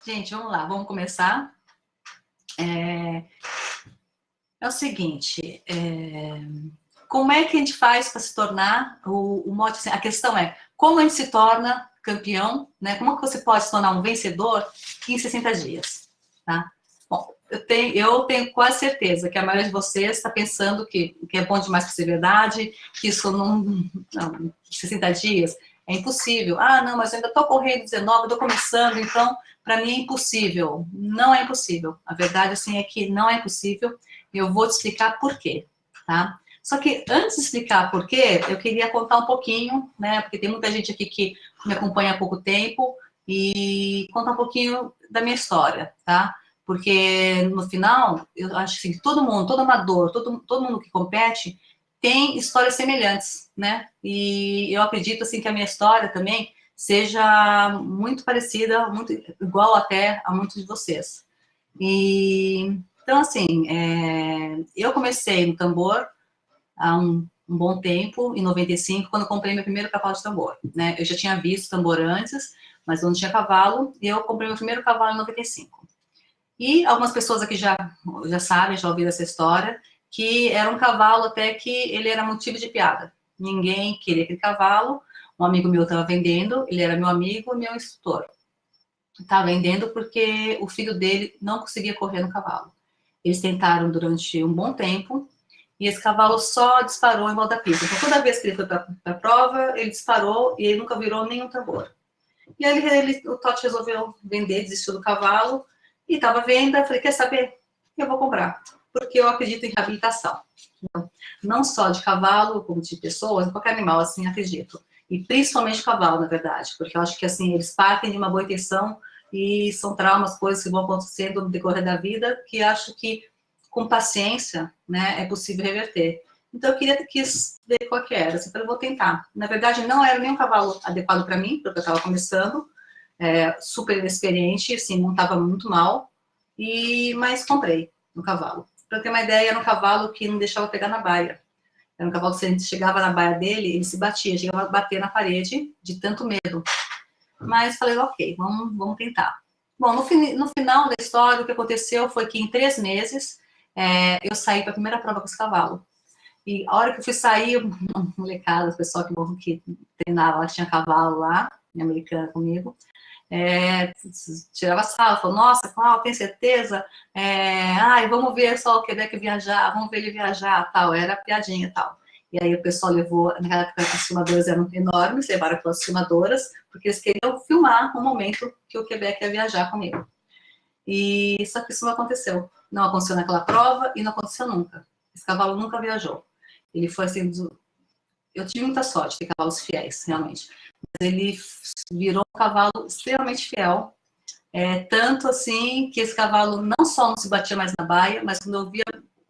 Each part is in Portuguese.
Gente, vamos lá, vamos começar. É o seguinte, como é que a gente faz para se tornar o mote? Assim, a questão é como a gente se torna campeão, né? Como é que você pode se tornar um vencedor em 60 dias, tá? Bom, eu tenho quase certeza que a maioria de vocês está pensando que é bom demais para ser verdade, que isso não 60 dias é impossível. Ah, não, mas eu ainda estou correndo 19, estou começando, então para mim é impossível. Não é impossível. A verdade assim é que não é impossível. E eu vou te explicar por quê, tá? Só que antes de explicar por quê, eu queria contar um pouquinho, né? Porque tem muita gente aqui que me acompanha há pouco tempo e contar um pouquinho da minha história, tá? Porque no final, eu acho assim, que todo mundo, todo amador, todo mundo que compete tem histórias semelhantes, né? E eu acredito assim que a minha história também seja muito parecida, muito igual até a muitos de vocês. E então assim, eu comecei no tambor há um bom tempo, em 95, quando eu comprei meu primeiro cavalo de tambor, né? Eu já tinha visto tambor antes, mas eu não tinha cavalo, e eu comprei meu primeiro cavalo em 95. E algumas pessoas aqui já sabem, já ouviram essa história, que era um cavalo até que ele era motivo de piada. Ninguém queria aquele cavalo, um amigo meu estava vendendo, ele era meu amigo e meu instrutor. Estava vendendo porque o filho dele não conseguia correr no cavalo. Eles tentaram durante um bom tempo, e esse cavalo só disparou em volta da pista. Então, toda vez que ele foi para a prova, ele disparou e ele nunca virou nenhum tambor. E aí o Totti resolveu vender, desistiu do cavalo, e estava à venda. Falei, quer saber? Eu vou comprar, porque eu acredito em reabilitação. Não só de cavalo, como de pessoas, qualquer animal, assim, acredito. E principalmente cavalo, na verdade, porque eu acho que, assim, eles partem de uma boa intenção e são traumas, coisas que vão acontecendo no decorrer da vida, que acho que, com paciência, né, é possível reverter. Então, eu quis ver qual que era, assim, eu vou tentar. Na verdade, não era nem um cavalo adequado para mim, porque eu estava começando, super inexperiente, assim, montava muito mal, mas comprei um cavalo. Para ter uma ideia, era um cavalo que não deixava pegar na baia. Era um cavalo que, se a gente chegava na baia dele, ele se batia, chegava a bater na parede de tanto medo. Mas falei, ok, vamos tentar. Bom, no final da história, o que aconteceu foi que em 3 meses, eu saí para a primeira prova com esse cavalo. E a hora que eu fui sair, uma molecada, o pessoal que treinava lá, tinha cavalo lá, minha americana comigo, tirava sarro, falou, nossa, Cláudio, tem certeza? Vamos ver só o Quebec viajar, vamos ver ele viajar, tal, era piadinha, tal. E aí o pessoal levou, naquela época as filmadoras eram enormes, levaram aquelas filmadoras, porque eles queriam filmar o momento que o Quebec ia viajar comigo. E só que isso não aconteceu. Não aconteceu naquela prova e não aconteceu nunca. Esse cavalo nunca viajou. Ele foi assim, eu tive muita sorte de ter cavalos fiéis, realmente. Mas ele virou um cavalo extremamente fiel, tanto assim que esse cavalo não só não se batia mais na baia, mas quando eu via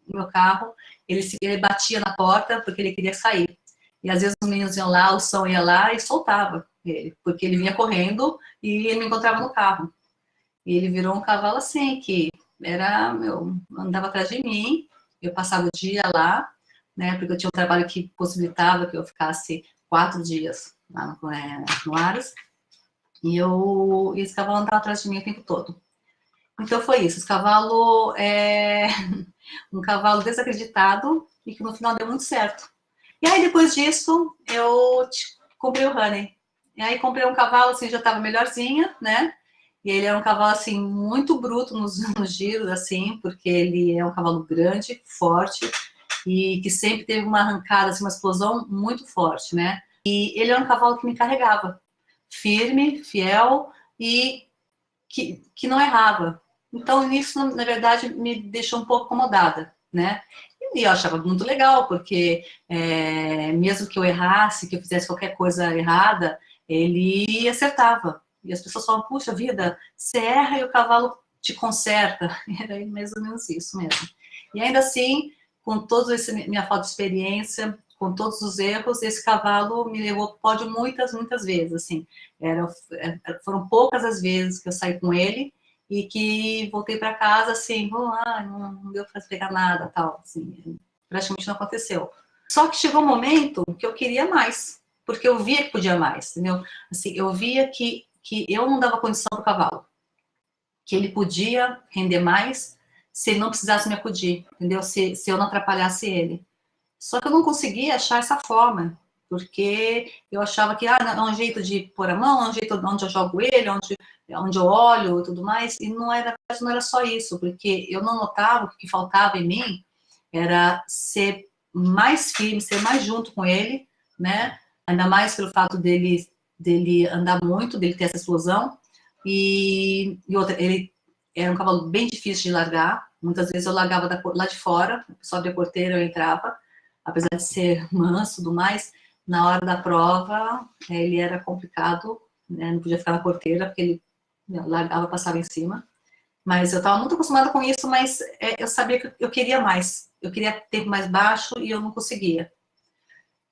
o meu carro, ele batia na porta porque ele queria sair. E às vezes os meninos iam lá, o som ia lá e soltava ele, porque ele vinha correndo e ele me encontrava no carro. E ele virou um cavalo assim, que andava atrás de mim, eu passava o dia lá, né, porque eu tinha um trabalho que possibilitava que eu ficasse 4 dias lá no Aras, e esse cavalo andava atrás de mim o tempo todo. Então foi isso, esse cavalo é um cavalo desacreditado e que no final deu muito certo. E aí depois disso eu comprei o Honey. E aí comprei um cavalo assim, já estava melhorzinha, né? E ele é um cavalo assim muito bruto nos giros, assim, porque ele é um cavalo grande, forte e que sempre teve uma arrancada, assim, uma explosão muito forte, né? E ele é um cavalo que me carregava, firme, fiel e que não errava. Então, isso, na verdade, me deixou um pouco incomodada, né? E eu achava muito legal, porque mesmo que eu errasse, que eu fizesse qualquer coisa errada, ele acertava. E as pessoas falam, puxa vida, você erra e o cavalo te conserta. Era mais ou menos isso mesmo. E ainda assim, com toda essa minha falta de experiência, com todos os erros, esse cavalo me levou ao pódio muitas, muitas vezes, assim. Foram poucas as vezes que eu saí com ele e que voltei para casa, assim, não deu para pegar nada, tal, assim, praticamente não aconteceu. Só que chegou um momento que eu queria mais, porque eu via que podia mais, entendeu? Assim, eu via que eu não dava condição para o cavalo. que ele podia render mais se ele não precisasse me acudir, entendeu? Se eu não atrapalhasse ele. Só que eu não conseguia achar essa forma, porque eu achava que é um jeito de pôr a mão, é um jeito onde eu jogo ele, onde eu olho e tudo mais, e não era, não era só isso, porque eu não notava que o que faltava em mim era ser mais firme, ser mais junto com ele, né? Ainda mais pelo fato dele andar muito, dele ter essa explosão, e outra, ele era um cavalo bem difícil de largar, muitas vezes eu largava lá de fora, só abria a porteira, eu entrava, apesar de ser manso e tudo mais, na hora da prova, ele era complicado, né? Não podia ficar na porteira, porque ele largava, passava em cima. Mas eu estava muito acostumada com isso, mas eu sabia que eu queria mais. Eu queria tempo mais baixo e eu não conseguia.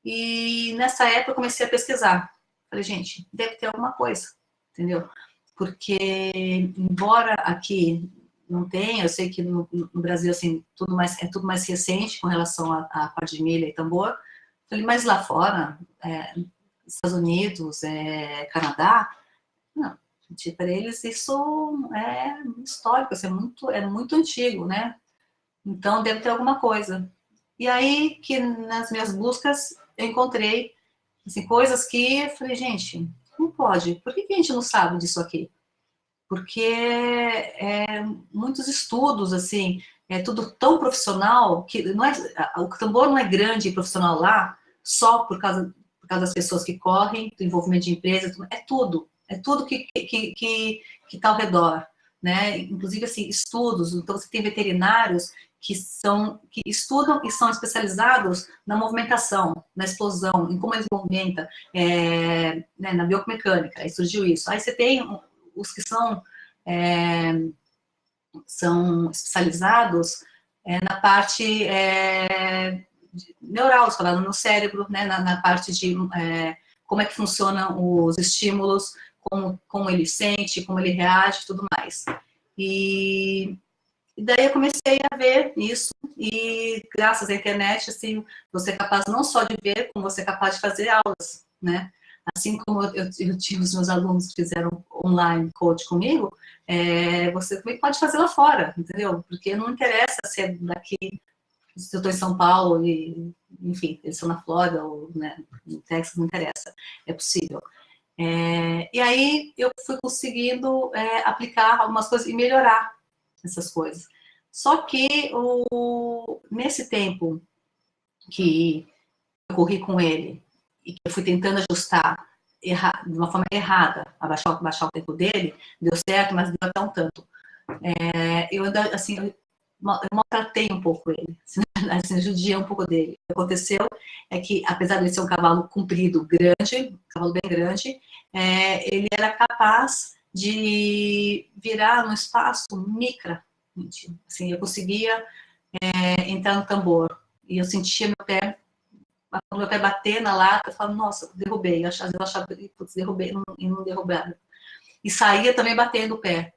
E nessa época eu comecei a pesquisar. Falei, gente, deve ter alguma coisa, entendeu? Porque, embora aqui não tenha, eu sei que no Brasil, assim, é tudo mais recente com relação à parte de milha e tambor. Falei, mas lá fora, Estados Unidos, Canadá, não, para eles isso é histórico, assim, é muito antigo, né? Então deve ter alguma coisa. E aí que nas minhas buscas eu encontrei assim, coisas que eu falei, gente, não pode. Por que a gente não sabe disso aqui? Porque muitos estudos, assim, é tudo tão profissional que não é, o tambor não é grande e profissional lá só por causa das pessoas que correm, do envolvimento de empresas, é tudo que está ao redor, né? Inclusive, assim, estudos, então você tem veterinários que estudam e são especializados na movimentação, na explosão, em como eles movimentam, né, na biomecânica, aí surgiu isso. Aí você tem os que são especializados na parte neural, falando no cérebro, né, na parte de como é que funcionam os estímulos, como ele sente, como ele reage e tudo mais. E daí eu comecei a ver isso, e graças à internet, assim, você é capaz não só de ver, como você é capaz de fazer aulas, né? Assim como eu tive os meus alunos que fizeram online coach comigo, você também pode fazer lá fora, entendeu? Porque não interessa se é daqui, se eu estou em São Paulo e, enfim, eles estão na Flórida ou, né, no Texas, não interessa, é possível. E aí eu fui conseguindo aplicar algumas coisas e melhorar essas coisas. Só que nesse tempo que eu corri com ele e que eu fui tentando ajustar de uma forma errada, abaixar o tempo dele, deu certo, mas deu até um tanto. Eu ainda, assim, eu maltratei um pouco ele, assim, judiei um pouco dele. O que aconteceu é que, apesar de ele ser um cavalo comprido, grande, um cavalo bem grande, ele era capaz de virar num espaço micra, assim, eu conseguia entrar no tambor, e eu sentia meu pé bater na lata, eu falava, nossa, derrubei. Às vezes eu achava, putz, derrubei e não derrubava. E saía também batendo o pé,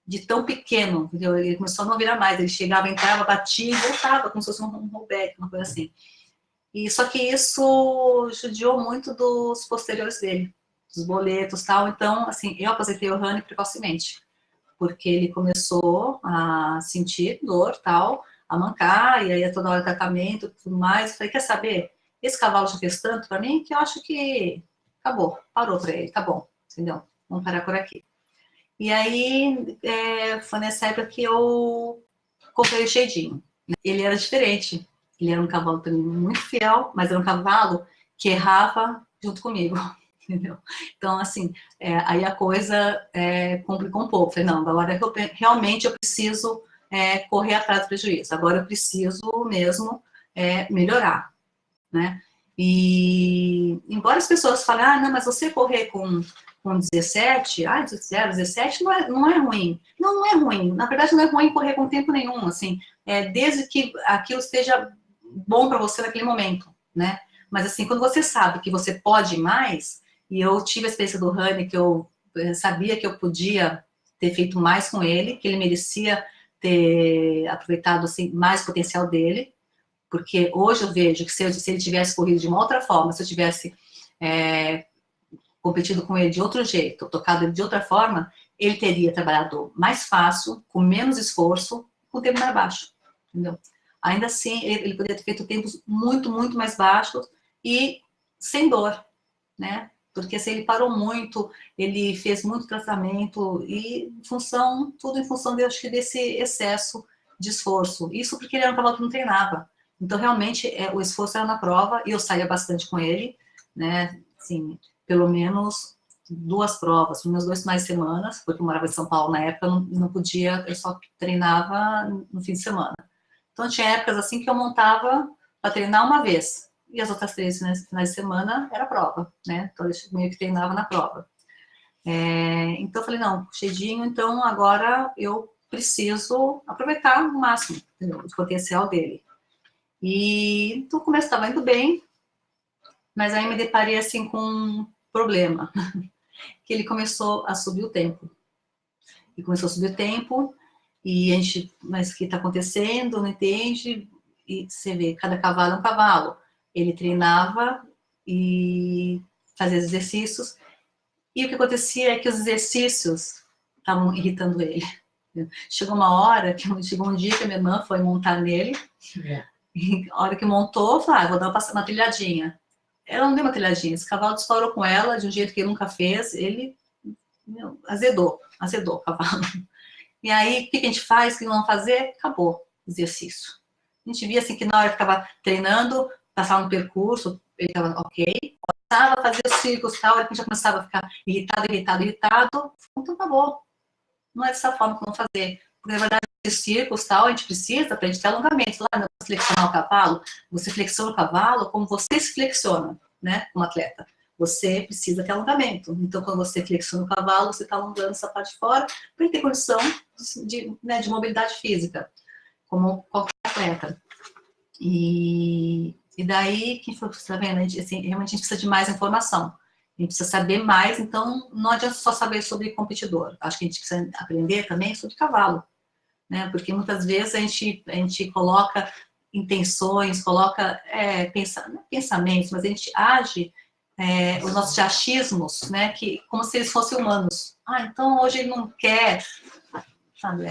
de tão pequeno, entendeu? Ele começou a não virar mais, ele chegava, entrava, batia e voltava, como se fosse um rollback, uma coisa assim. E só que isso judiou muito dos posteriores dele, dos boletos e tal. Então, assim, eu aposentei o Rani precocemente, porque ele começou a sentir dor, tal, a mancar, e aí toda hora tratamento, tudo mais. Eu falei, quer saber? Esse cavalo já fez tanto para mim que eu acho que acabou, parou para ele, tá bom, entendeu? Vamos parar por aqui. E aí, foi nessa época que eu comprei o Shadinho. Ele era diferente, ele era um cavalo também muito fiel, mas era um cavalo que errava junto comigo, entendeu? Então, assim, aí a coisa complicou um pouco. Falei, não, agora realmente eu preciso correr atrás do prejuízo. Agora eu preciso mesmo melhorar, né? E embora as pessoas falem, não, mas você correr com 17, 17 não é ruim. Não é ruim. Na verdade, não é ruim correr com tempo nenhum, assim, desde que aquilo esteja bom para você naquele momento, né? Mas, assim, quando você sabe que você pode mais, e eu tive a experiência do Rani, que eu sabia que eu podia ter feito mais com ele, que ele merecia ter aproveitado, assim, mais o potencial dele, porque hoje eu vejo que se ele tivesse corrido de uma outra forma, se eu tivesse competido com ele de outro jeito, tocado ele de outra forma, ele teria trabalhado mais fácil, com menos esforço, com o tempo mais baixo, entendeu? Ainda assim, ele poderia ter feito tempos muito, muito mais baixos e sem dor, né? Porque se ele parou muito, ele fez muito tratamento e tudo em função, acho que desse excesso de esforço. Isso porque ele era um cavalo que não treinava. Então, realmente, o esforço era na prova e eu saía bastante com ele, né? Assim, pelo menos 2 provas, pelo menos 2 finais de semana, porque eu morava em São Paulo na época, não podia, eu só treinava no fim de semana. Então, tinha épocas assim que eu montava para treinar uma vez, e as outras 3 finais de semana era prova, né? Então, eu meio que treinava na prova. Então, eu falei, não, Chedinho, então agora eu preciso aproveitar o máximo, entendeu? O potencial dele. E então, o começo estava indo bem, mas aí me deparei assim com um problema, que ele começou a subir o tempo. E começou a subir o tempo, e a gente, mas o que está acontecendo, não entende, e você vê, cada cavalo é um cavalo. Ele treinava e fazia exercícios, e o que acontecia é que os exercícios estavam irritando ele. Chegou uma hora, chegou um dia que a minha irmã foi montar nele, e a hora que montou, eu falei, vou dar uma trilhadinha. Ela não deu uma trilhadinha, esse cavalo disparou com ela de um jeito que ele nunca fez, ele azedou o cavalo. E aí, o que a gente faz, o que não fazer? Acabou o exercício. A gente via assim que na hora que estava treinando, passava no percurso, ele estava ok, começava a fazer os círculos e tal, ele já começava a ficar irritado, então acabou. Não é dessa forma que vamos fazer. Porque, na verdade, esses círculos tal, a gente precisa para a gente ter alongamento. Lá, não flexionar o cavalo, você flexiona o cavalo como você se flexiona, né, como atleta. Você precisa ter alongamento. Então, quando você flexiona o cavalo, você está alongando essa parte de fora para ele ter condição de mobilidade física, como qualquer atleta. E daí, quem foi, tá vendo? Assim, realmente a gente precisa de mais informação. A gente precisa saber mais, então não adianta só saber sobre competidor. Acho que a gente precisa aprender também sobre cavalo, né? Porque muitas vezes a gente coloca intenções, coloca pensamentos, mas a gente age os nossos achismos, né? Que, como se eles fossem humanos. Então hoje ele não quer, sabe?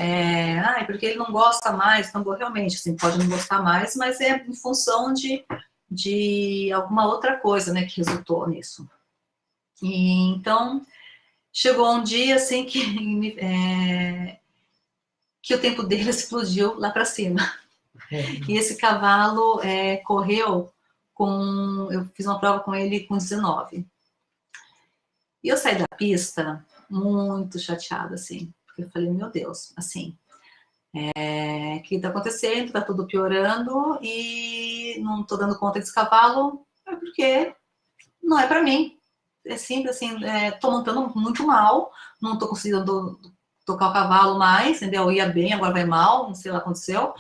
Porque ele não gosta mais. Então, realmente, assim, pode não gostar mais, mas é em função de alguma outra coisa, né? Que resultou nisso. E então chegou um dia assim que o tempo dele explodiu lá para cima. E esse cavalo correu eu fiz uma prova com ele com 19. E eu saí da pista muito chateada, assim, porque eu falei, meu Deus, assim, o que está acontecendo? Está tudo piorando e não estou dando conta desse cavalo, porque não é para mim. É simples assim, tô montando muito mal, não tô conseguindo tocar o cavalo mais, entendeu? Eu ia bem, agora vai mal, não sei lá o que aconteceu.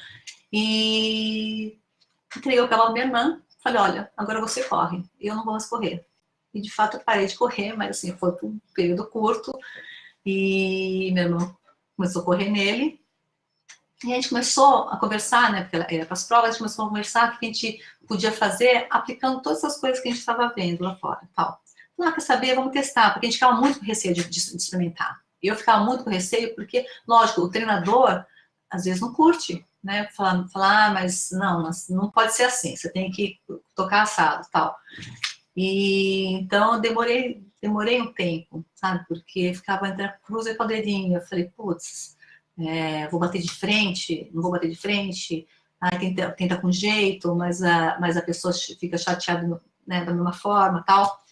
E entreguei o cavalo à minha irmã, falei, olha, agora você corre, eu não vou mais correr. E de fato eu parei de correr, mas assim, foi por um período curto, e minha irmã começou a correr nele, e a gente começou a conversar, né, porque era para as provas, a gente começou a conversar o que a gente podia fazer aplicando todas essas coisas que a gente estava vendo lá fora e tal. Quer saber, vamos testar, porque a gente ficava muito com receio de experimentar. Eu ficava muito com receio porque, lógico, o treinador às vezes não curte, né, falar mas não pode ser assim, você tem que tocar assado e tal. E então eu demorei um tempo, sabe, porque ficava entre a cruz e a cadeirinha. Eu falei, putz, vou bater de frente, não vou bater de frente, tenta com jeito, mas a pessoa fica chateada, né, da mesma forma, tal.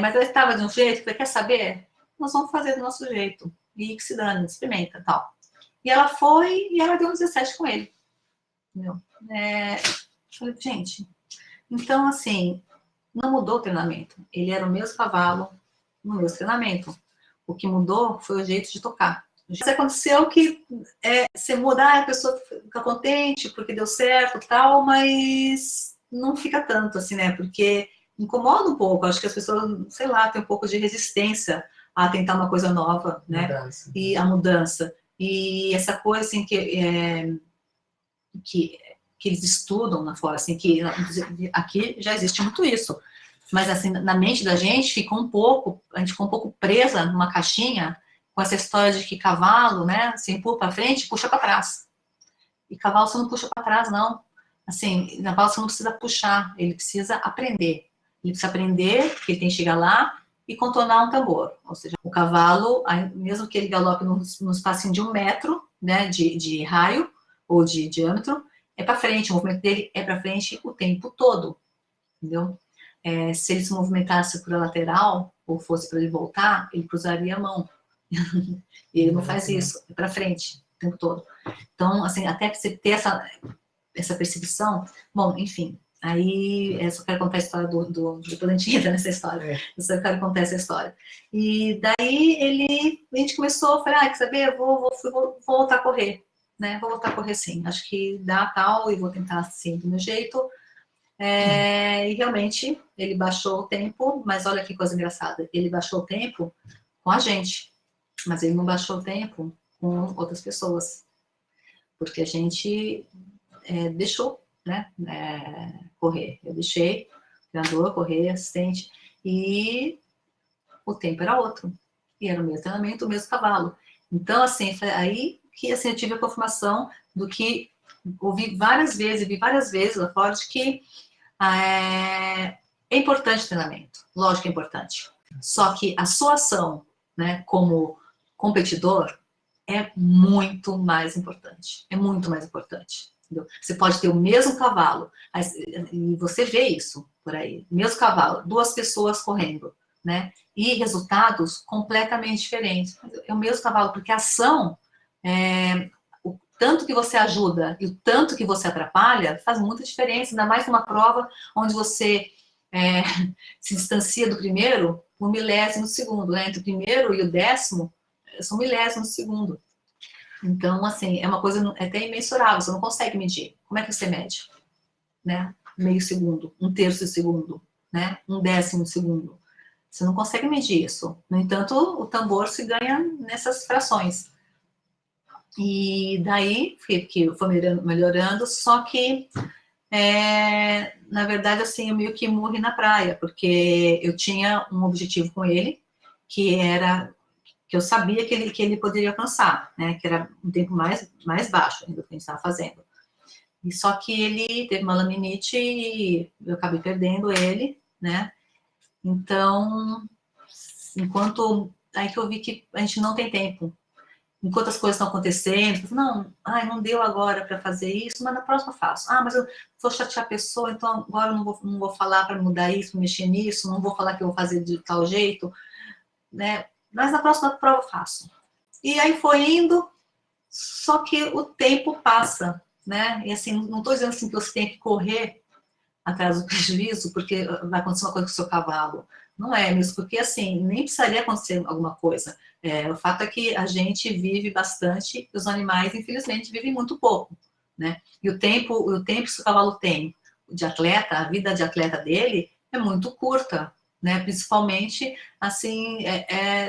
Mas ela estava de um jeito, falei, quer saber? Nós vamos fazer do nosso jeito, e que se dane, experimenta, tal. E ela foi, e ela deu um 17 com ele, entendeu? Falei, gente, então, assim, não mudou o treinamento, ele era o mesmo cavalo, no mesmo treinamento. O que mudou foi o jeito de tocar. Mas aconteceu que você mudar, a pessoa fica contente porque deu certo e tal, mas não fica tanto assim, né? Porque incomoda um pouco. Acho que as pessoas, sei lá, têm um pouco de resistência a tentar uma coisa nova, né? Mudança. E a mudança. E essa coisa assim que eles estudam lá fora, assim, que aqui já existe muito isso. Mas assim, na mente da gente a gente ficou um pouco presa numa caixinha com essa história de que cavalo, né, se empurra para frente, puxa para trás. E cavalo você não puxa para trás, não. Assim, cavalo você não precisa puxar, ele precisa aprender. Ele precisa aprender que ele tem que chegar lá e contornar um tambor. Ou seja, o cavalo, mesmo que ele galope num espacinho de 1 metro, né, de raio ou de diâmetro, é para frente, o movimento dele é para frente o tempo todo, entendeu? Se ele se movimentasse para a lateral, ou fosse para ele voltar, ele cruzaria a mão. E ele não faz isso, é para frente o tempo todo. Então, assim, até você ter essa percepção, bom, enfim, aí eu só quero contar a história depois a gente entra nessa história, eu só quero contar essa história. E daí a gente começou, falei, quer saber, vou voltar a correr, né, vou voltar a correr sim, acho que dá tal, e vou tentar assim, do meu jeito. E realmente, ele baixou o tempo, mas olha que coisa engraçada, ele baixou o tempo com a gente, mas ele não baixou o tempo com outras pessoas, porque a gente deixou, né, correr. Eu deixei o treinador correr, assistente, e o tempo era outro. E era o mesmo treinamento, o mesmo cavalo. Então, assim, foi aí que assim, eu tive a confirmação do que ouvi várias vezes lá fora, de que é importante o treinamento. Lógico que é importante. Só que a sua ação, né, como competidor, é muito mais importante. É muito mais importante. Entendeu? Você pode ter o mesmo cavalo, e você vê isso por aí, mesmo cavalo, 2 pessoas correndo, né? E resultados completamente diferentes. É o mesmo cavalo, porque a ação, o tanto que você ajuda e o tanto que você atrapalha, faz muita diferença, ainda mais numa prova onde você se distancia do primeiro por milésimo de segundo, né? Entre o primeiro e o 10º, são milésimos de segundo. Então, assim, é uma coisa até imensurável, você não consegue medir. Como é que você mede? Né? Meio segundo, 1/3 de segundo, né? 1/10 de segundo. Você não consegue medir isso. No entanto, o tambor se ganha nessas frações. E daí, que foi melhorando, só que, na verdade, assim, eu meio que morri na praia, porque eu tinha um objetivo com ele, que era que eu sabia que ele poderia alcançar, né, que era um tempo mais baixo ainda do que a gente estava fazendo. E só que ele teve uma laminite e eu acabei perdendo ele, né, então, aí que eu vi que a gente não tem tempo, enquanto as coisas estão acontecendo, não deu agora para fazer isso, mas na próxima eu faço. Mas eu vou chatear a pessoa, então agora eu não vou falar para mudar isso, mexer nisso, não vou falar que eu vou fazer de tal jeito, né, mas na próxima prova eu faço. E aí foi indo, só que o tempo passa, né? E assim, não estou dizendo assim que você tem que correr atrás do prejuízo, porque vai acontecer uma coisa com o seu cavalo. Não é mesmo, porque assim, nem precisaria acontecer alguma coisa. O fato é que a gente vive bastante, e os animais, infelizmente, vivem muito pouco, né? E o tempo que o cavalo tem de atleta, a vida de atleta dele é muito curta, né? Principalmente, assim,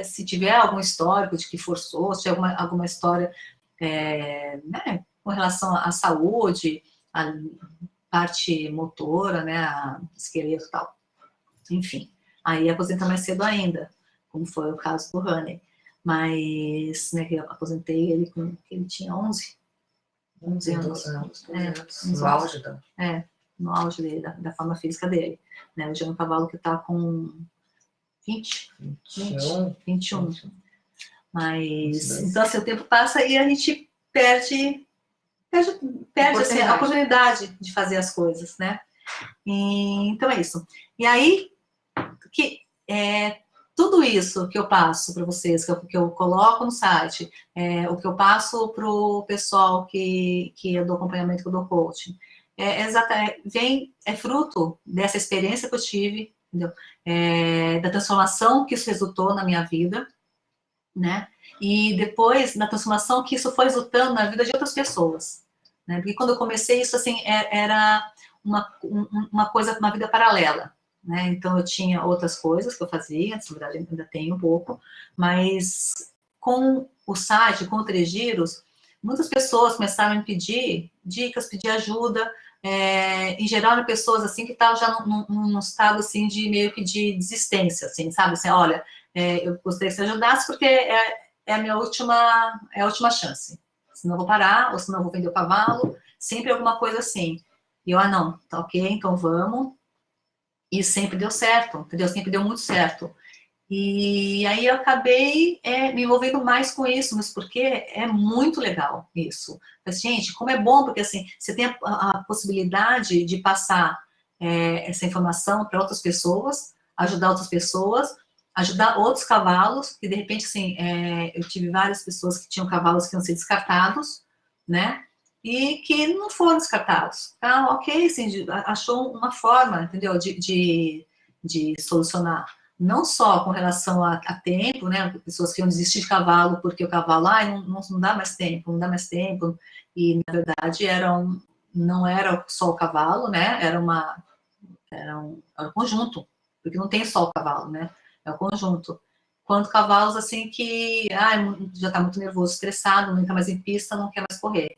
se tiver algum histórico de que forçou, se tiver alguma história, né, com relação à saúde, à parte motora, né, a esqueleto e tal. Enfim, aí aposenta mais cedo ainda, como foi o caso do Honey. Mas, né, que eu aposentei ele quando ele tinha 11 anos. No auge da... no auge dele, da forma física dele. Né? Hoje é um cavalo que está com 21. Mas, então, assim, o tempo passa e a gente perde assim, a oportunidade de fazer as coisas, né? Então, é isso. E aí, tudo isso que eu passo para vocês, que eu coloco no site, o que eu passo para o pessoal que eu dou acompanhamento, que eu dou coaching, é fruto dessa experiência que eu tive, entendeu? Da transformação que isso resultou na minha vida, né? E depois, na transformação que isso foi resultando na vida de outras pessoas, né? Porque quando eu comecei, isso, assim, era uma coisa, uma vida paralela, né? Então, eu tinha outras coisas que eu fazia, na verdade, ainda tenho um pouco, mas com o site, com o Três Giros, muitas pessoas começaram a me pedir dicas, pedir ajuda, em geral, eram pessoas, assim, que estavam já num estado, assim, de meio que de desistência, assim, sabe? Assim, olha, eu gostaria que você ajudasse, porque é a última chance. Senão eu vou parar, ou senão eu vou vender o cavalo, sempre alguma coisa assim. E eu, não, tá ok, então vamos. E sempre deu certo, entendeu? Sempre deu muito certo. E aí eu acabei me envolvendo mais com isso, mas porque é muito legal isso. Mas, gente, como é bom, porque assim, você tem a possibilidade de passar essa informação para outras pessoas, ajudar outros cavalos, que de repente, assim, eu tive várias pessoas que tinham cavalos que iam ser descartados, né? E que não foram descartados. Ah, ok, assim, achou uma forma, entendeu? De solucionar. Não só com relação a tempo, né? Pessoas que iam desistir de cavalo porque o cavalo, não dá mais tempo, não dá mais tempo. E, na verdade, não era só o cavalo, né? Era um conjunto, porque não tem só o cavalo, né? É o conjunto. Quanto cavalos, assim, que já está muito nervoso, estressado, não está mais em pista, não quer mais correr.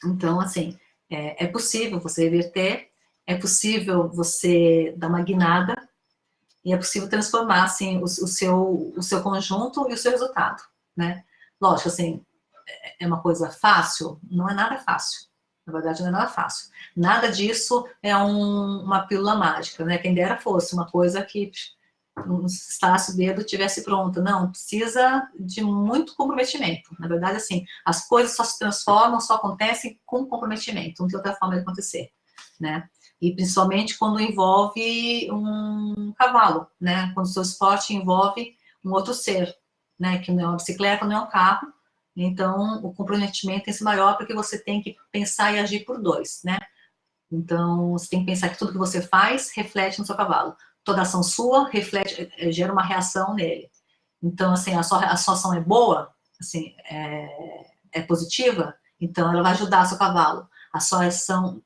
Então, assim, é possível você reverter, é possível você dar uma guinada, e é possível transformar, assim, o seu conjunto e o seu resultado, né? Lógico, assim, é uma coisa fácil? Não é nada fácil. Na verdade, não é nada fácil. Nada disso é uma pílula mágica, né? Quem dera fosse uma coisa que não estasse o dedo tivesse pronta. Não, precisa de muito comprometimento. Na verdade, assim, as coisas só se transformam, só acontecem com comprometimento. Não tem outra forma de acontecer, né? E principalmente quando envolve um cavalo, né? Quando o seu esporte envolve um outro ser, né? Que não é uma bicicleta, não é um carro. Então, o comprometimento tem que ser maior porque você tem que pensar e agir por dois, né? Então, você tem que pensar que tudo que você faz reflete no seu cavalo. Toda ação sua reflete, gera uma reação nele. Então, assim, a sua ação é boa, assim, é positiva, então ela vai ajudar o seu cavalo. A sua ação,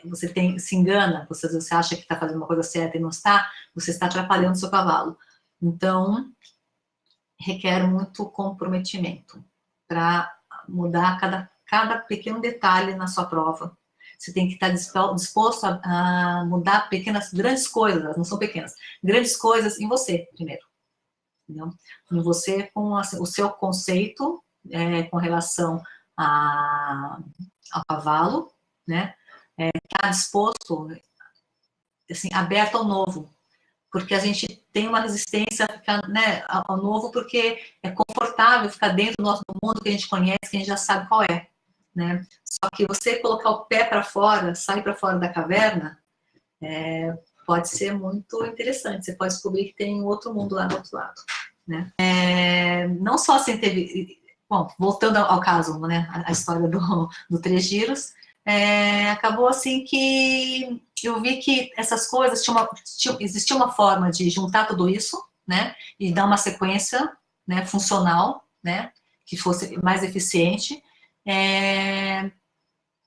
você se engana, você acha que está fazendo uma coisa certa e não está, você está atrapalhando o seu cavalo. Então, requer muito comprometimento para mudar cada pequeno detalhe na sua prova. Você tem que estar disposto a mudar grandes coisas, não são pequenas, grandes coisas em você, primeiro. Entendeu? Em você, com o seu conceito com relação ao cavalo, né? Estar disposto, assim, aberto ao novo, porque a gente tem uma resistência a ficar, né, ao novo, porque é confortável ficar dentro do nosso mundo que a gente conhece, que a gente já sabe qual é, né? Só que você colocar o pé para fora, sair para fora da caverna, pode ser muito interessante. Você pode descobrir que tem um outro mundo lá do outro lado, né? Não só assim teve... Bom, voltando ao caso, né, a história do Três Giros, acabou assim que eu vi que essas coisas, existia uma forma de juntar tudo isso, né, e dar uma sequência, né, funcional, né, que fosse mais eficiente,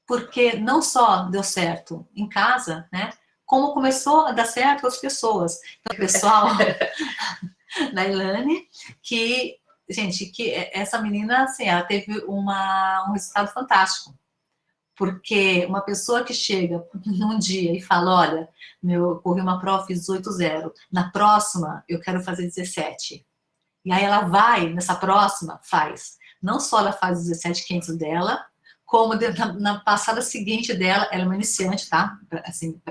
porque não só deu certo em casa, né, como começou a dar certo com as pessoas. Então, o pessoal da Ilane, que, gente, que essa menina, assim, ela teve um resultado fantástico. Porque uma pessoa que chega num dia e fala, olha, eu corri uma prova, fiz 18,0, na próxima eu quero fazer 17. E aí ela vai, nessa próxima, faz. Não só ela faz 17,500 dela, como na passada seguinte dela, ela é uma iniciante, tá? Assim,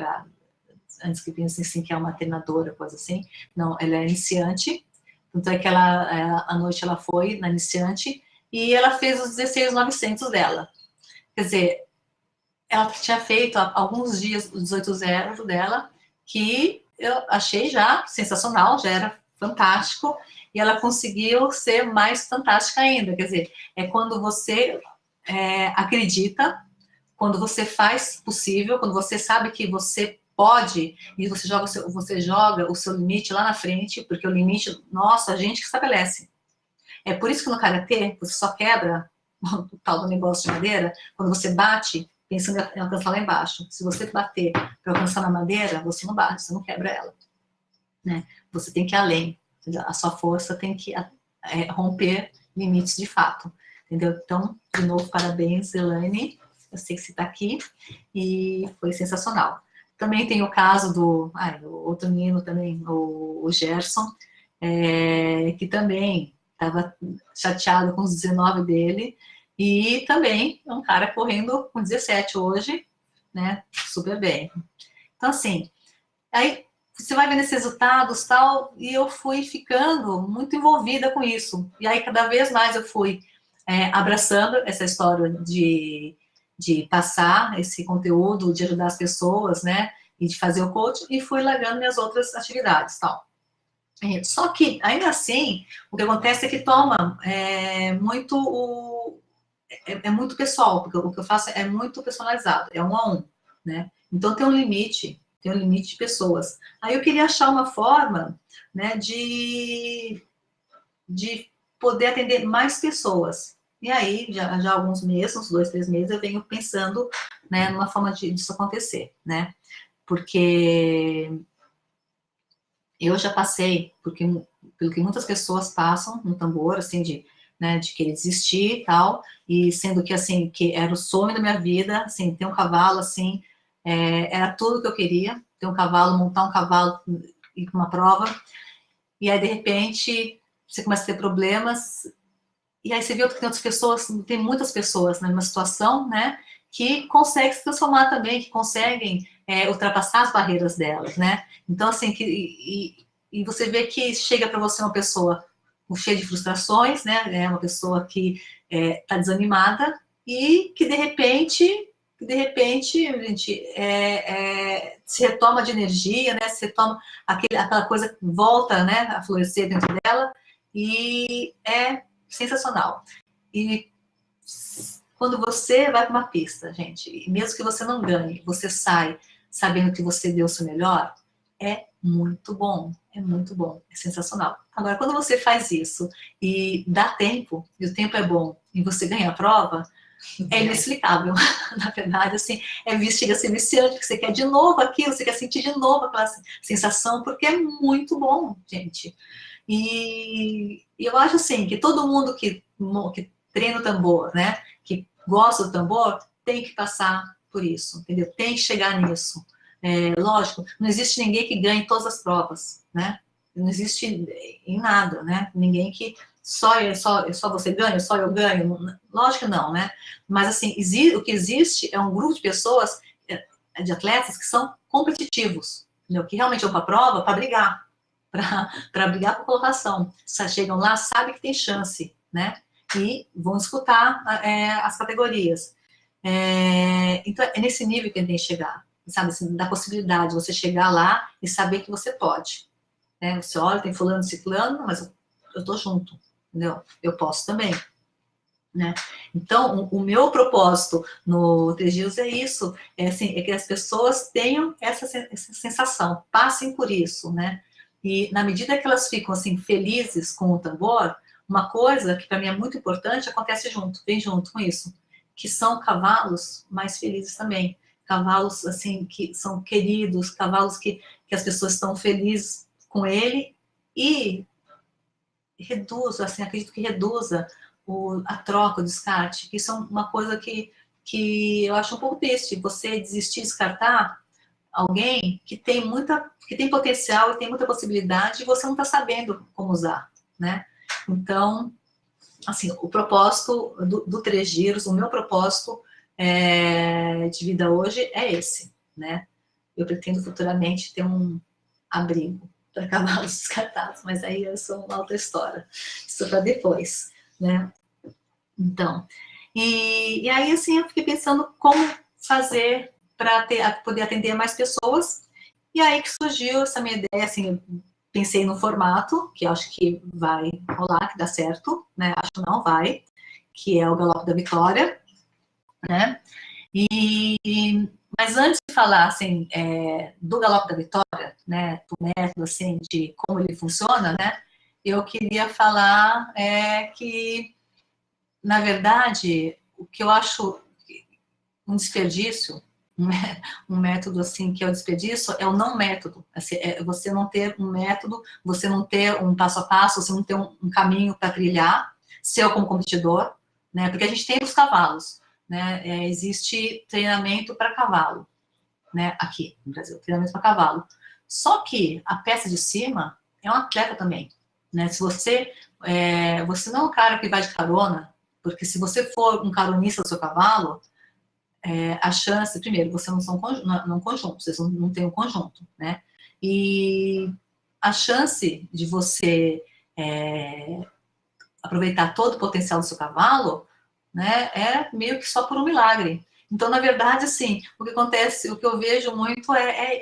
antes que pensem assim, que é uma treinadora, coisa assim. Não, ela é iniciante. Tanto é que à noite ela foi na iniciante e ela fez os 16,900 dela. Quer dizer, ela tinha feito há alguns dias o 18,0 dela, que eu achei já sensacional, já era fantástico, e ela conseguiu ser mais fantástica ainda. Quer dizer, é quando você acredita, quando você faz possível, quando você sabe que você pode, e você joga o seu limite lá na frente, porque o limite, nossa, a gente que estabelece. É por isso que no karatê, você só quebra o tal do negócio de madeira, quando você bate pensando em alcançar lá embaixo. Se você bater para alcançar na madeira, você não bate, você não quebra ela, né? Você tem que ir além. A sua força tem que romper limites de fato, entendeu? Então, de novo, parabéns, Elaine. Eu sei que você está aqui e foi sensacional. Também tem o caso do outro menino também, o Gerson, que também estava chateado com os 19 dele, e também é um cara correndo com 17 hoje, né, super bem. Então, assim, aí você vai vendo esses resultados tal, e eu fui ficando muito envolvida com isso. E aí, cada vez mais eu fui abraçando essa história de passar esse conteúdo, de ajudar as pessoas, né, e de fazer o coaching, e fui largando minhas outras atividades, tal. Só que, ainda assim, o que acontece é que toma muito pessoal, porque o que eu faço é muito personalizado, é 1 a 1, né? Então tem um limite de pessoas. Aí eu queria achar uma forma, né, de poder atender mais pessoas. E aí, já há alguns meses, uns 2, 3 meses, eu venho pensando, né, numa forma disso acontecer, né? Porque eu já passei pelo que muitas pessoas passam no tambor, assim, né, de querer desistir e tal, e sendo que, assim, que era o sonho da minha vida, assim, ter um cavalo, assim, era tudo que eu queria, ter um cavalo, montar um cavalo, ir para uma prova, e aí, de repente, você começa a ter problemas, e aí você vê que tem outras pessoas, tem muitas pessoas na mesma situação, né, que conseguem se transformar também, que conseguem ultrapassar as barreiras delas, né, então, assim, e você vê que chega para você uma pessoa cheia de frustrações, né, uma pessoa que está desanimada e que, de repente, gente, se retoma de energia, né, se retoma aquela coisa que volta, né, a florescer dentro dela, e é sensacional. E quando você vai para uma pista, gente, e mesmo que você não ganhe, você sai sabendo que você deu o seu melhor, é muito bom, é sensacional. Agora, quando você faz isso e dá tempo, e o tempo é bom, e você ganha a prova, é inexplicável. Na verdade, assim, chega a ser viciante, que você quer de novo aquilo, você quer sentir de novo aquela sensação, porque é muito bom, gente. E eu acho assim, que todo mundo que treina o tambor, né, que gosta do tambor, tem que passar por isso, entendeu? Tem que chegar nisso. Lógico, não existe ninguém que ganhe todas as provas, né? Não existe em nada, né? Ninguém que só você ganha, só eu ganho. Lógico que não, né? Mas, assim, o que existe é um grupo de pessoas, de atletas, que são competitivos, entendeu? Que realmente vão para a prova para brigar, para brigar por colocação. Chegam lá, sabem que tem chance, né? E vão disputar as categorias. Então, é nesse nível que a gente tem que chegar, sabe? Assim, da possibilidade de você chegar lá e saber que você pode. Né? Você olha, tem fulano, ciclano, mas eu tô junto, entendeu? Eu posso também. Né? Então, o meu propósito no Tegios é isso, assim, é que as pessoas tenham essa sensação, passem por isso, né? E na medida que elas ficam assim felizes com o tambor, uma coisa que para mim é muito importante acontece junto, vem junto com isso, que são cavalos mais felizes também, cavalos assim que são queridos, cavalos que as pessoas estão felizes com ele e reduz, assim, acredito que reduza a troca, o descarte, que isso é uma coisa que eu acho um pouco triste, você desistir, descartar alguém que tem potencial e tem muita possibilidade e você não está sabendo como usar, né? Então, assim, o propósito do Três Giros, o meu propósito de vida hoje é esse, né? Eu pretendo futuramente ter um abrigo para cavalos descartados, mas aí é só uma outra história, isso para depois, né? Então, e aí, assim, eu fiquei pensando como fazer para poder atender mais pessoas, e aí que surgiu essa minha ideia, assim, eu pensei no formato, que eu acho que vai rolar, que dá certo, né, acho que não vai, que é o Galope da Vitória, né, mas antes de falar, assim, do Galope da Vitória, né, do método, assim, de como ele funciona, né, eu queria falar que na verdade, o que eu acho um desperdício, um método assim que é o desperdício, é o não método. Assim, você não ter um método, você não ter um passo a passo, você não ter um caminho para trilhar, seu como competidor, né? Porque a gente tem os cavalos, né? Existe treinamento para cavalo, né? Aqui no Brasil, treinamento para cavalo. Só que a peça de cima é um atleta também. né? Se você, você não é um cara que vai de carona, porque se você for um caronista do seu cavalo, a chance, primeiro, vocês não são não conjunto, vocês não têm um conjunto, né? E a chance de você aproveitar todo o potencial do seu cavalo, né, é meio que só por um milagre. Então, na verdade, assim, o que acontece, o que eu vejo muito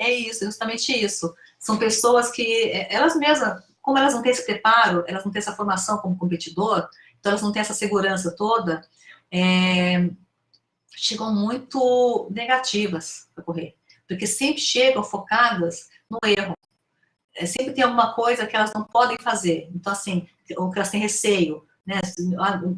isso, justamente isso. São pessoas que, elas mesmas, como elas não têm esse preparo, elas não têm essa formação como competidor, então elas não têm essa segurança toda, chegam muito negativas para correr, porque sempre chegam focadas no erro. Sempre tem alguma coisa que elas não podem fazer. Então, assim, ou que elas têm receio, né?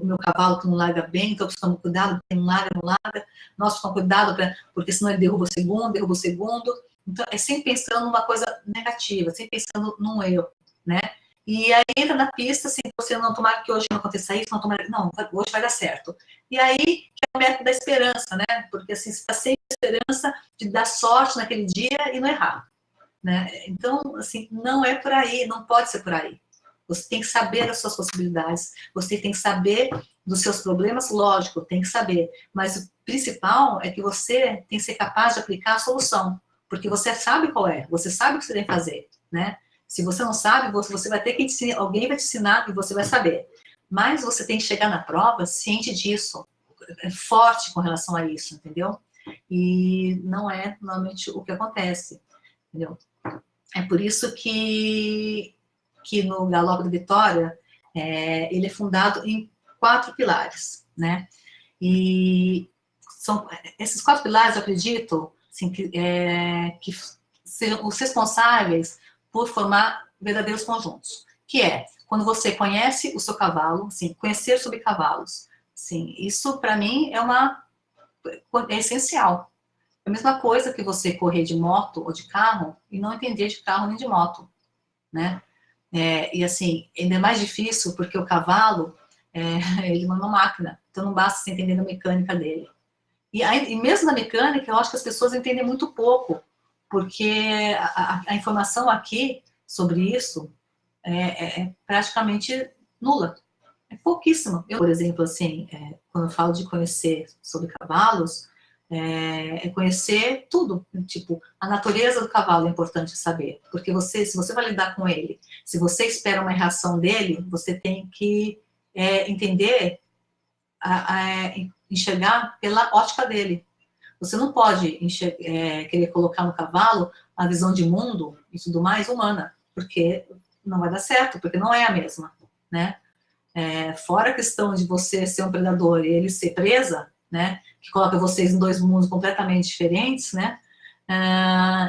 O meu cavalo que não larga bem, então eu preciso tomar cuidado, porque não larga. Nós precisamos tomar cuidado, porque senão ele derruba o segundo. Então, é sempre pensando numa coisa negativa, sempre pensando num erro, né? E aí entra na pista, assim, você não tomar que hoje não aconteça isso, não, hoje vai dar certo. E aí, que é o método da esperança, né? Porque, assim, você está sempre com a esperança de dar sorte naquele dia e não errar. Né? Então, assim, não é por aí, não pode ser por aí. Você tem que saber das suas possibilidades, você tem que saber dos seus problemas, lógico, tem que saber. Mas o principal é que você tem que ser capaz de aplicar a solução, porque você sabe qual é, você sabe o que você tem que fazer, né? Se você não sabe, você vai ter que ensinar, alguém vai te ensinar e você vai saber. Mas você tem que chegar na prova ciente disso, forte com relação a isso, entendeu? E não é normalmente o que acontece, entendeu? É por isso que no Galope da Vitória, ele é fundado em 4 pilares, né? E esses 4 pilares, eu acredito, assim, que sejam os responsáveis por formar verdadeiros conjuntos, que é quando você conhece o seu cavalo, assim, conhecer sobre cavalos, assim, isso para mim é essencial. É a mesma coisa que você correr de moto ou de carro e não entender de carro nem de moto, né? E assim, ainda é mais difícil porque o cavalo, ele não é uma máquina, então não basta você entender a mecânica dele. E mesmo na mecânica, eu acho que as pessoas entendem muito pouco, porque a informação aqui sobre isso é praticamente nula. É pouquíssima. Eu, por exemplo, assim, quando eu falo de conhecer sobre cavalos, conhecer tudo, tipo, a natureza do cavalo é importante saber, porque se você vai lidar com ele, se você espera uma reação dele, você tem que entender, enxergar pela ótica dele. Você não pode querer colocar no cavalo a visão de mundo e tudo mais humana, porque não vai dar certo, porque não é a mesma, né? Fora a questão de você ser um predador e ele ser presa, né, que coloca vocês em 2 mundos completamente diferentes, né,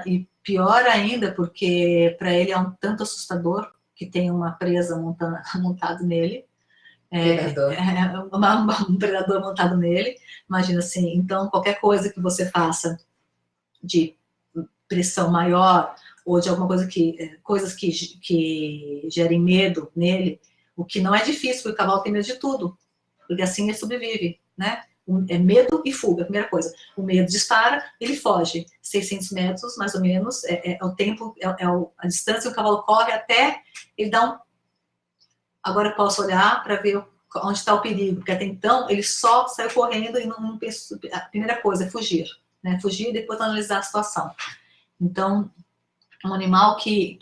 e pior ainda, porque para ele é um tanto assustador que tem uma presa montada nele, um predador montado nele, imagina assim, então qualquer coisa que você faça de pressão maior, ou de alguma coisa coisas que gerem medo nele, o que não é difícil, porque o cavalo tem medo de tudo, porque assim ele sobrevive, né? É medo e fuga, a primeira coisa. O medo dispara, ele foge. 600 metros, mais ou menos, é o tempo, a distância que o cavalo corre até ele dar um... Agora eu posso olhar para ver onde está o perigo, porque até então ele só saiu correndo e não pensou... A primeira coisa é fugir, né? Fugir e depois analisar a situação. Então, um animal que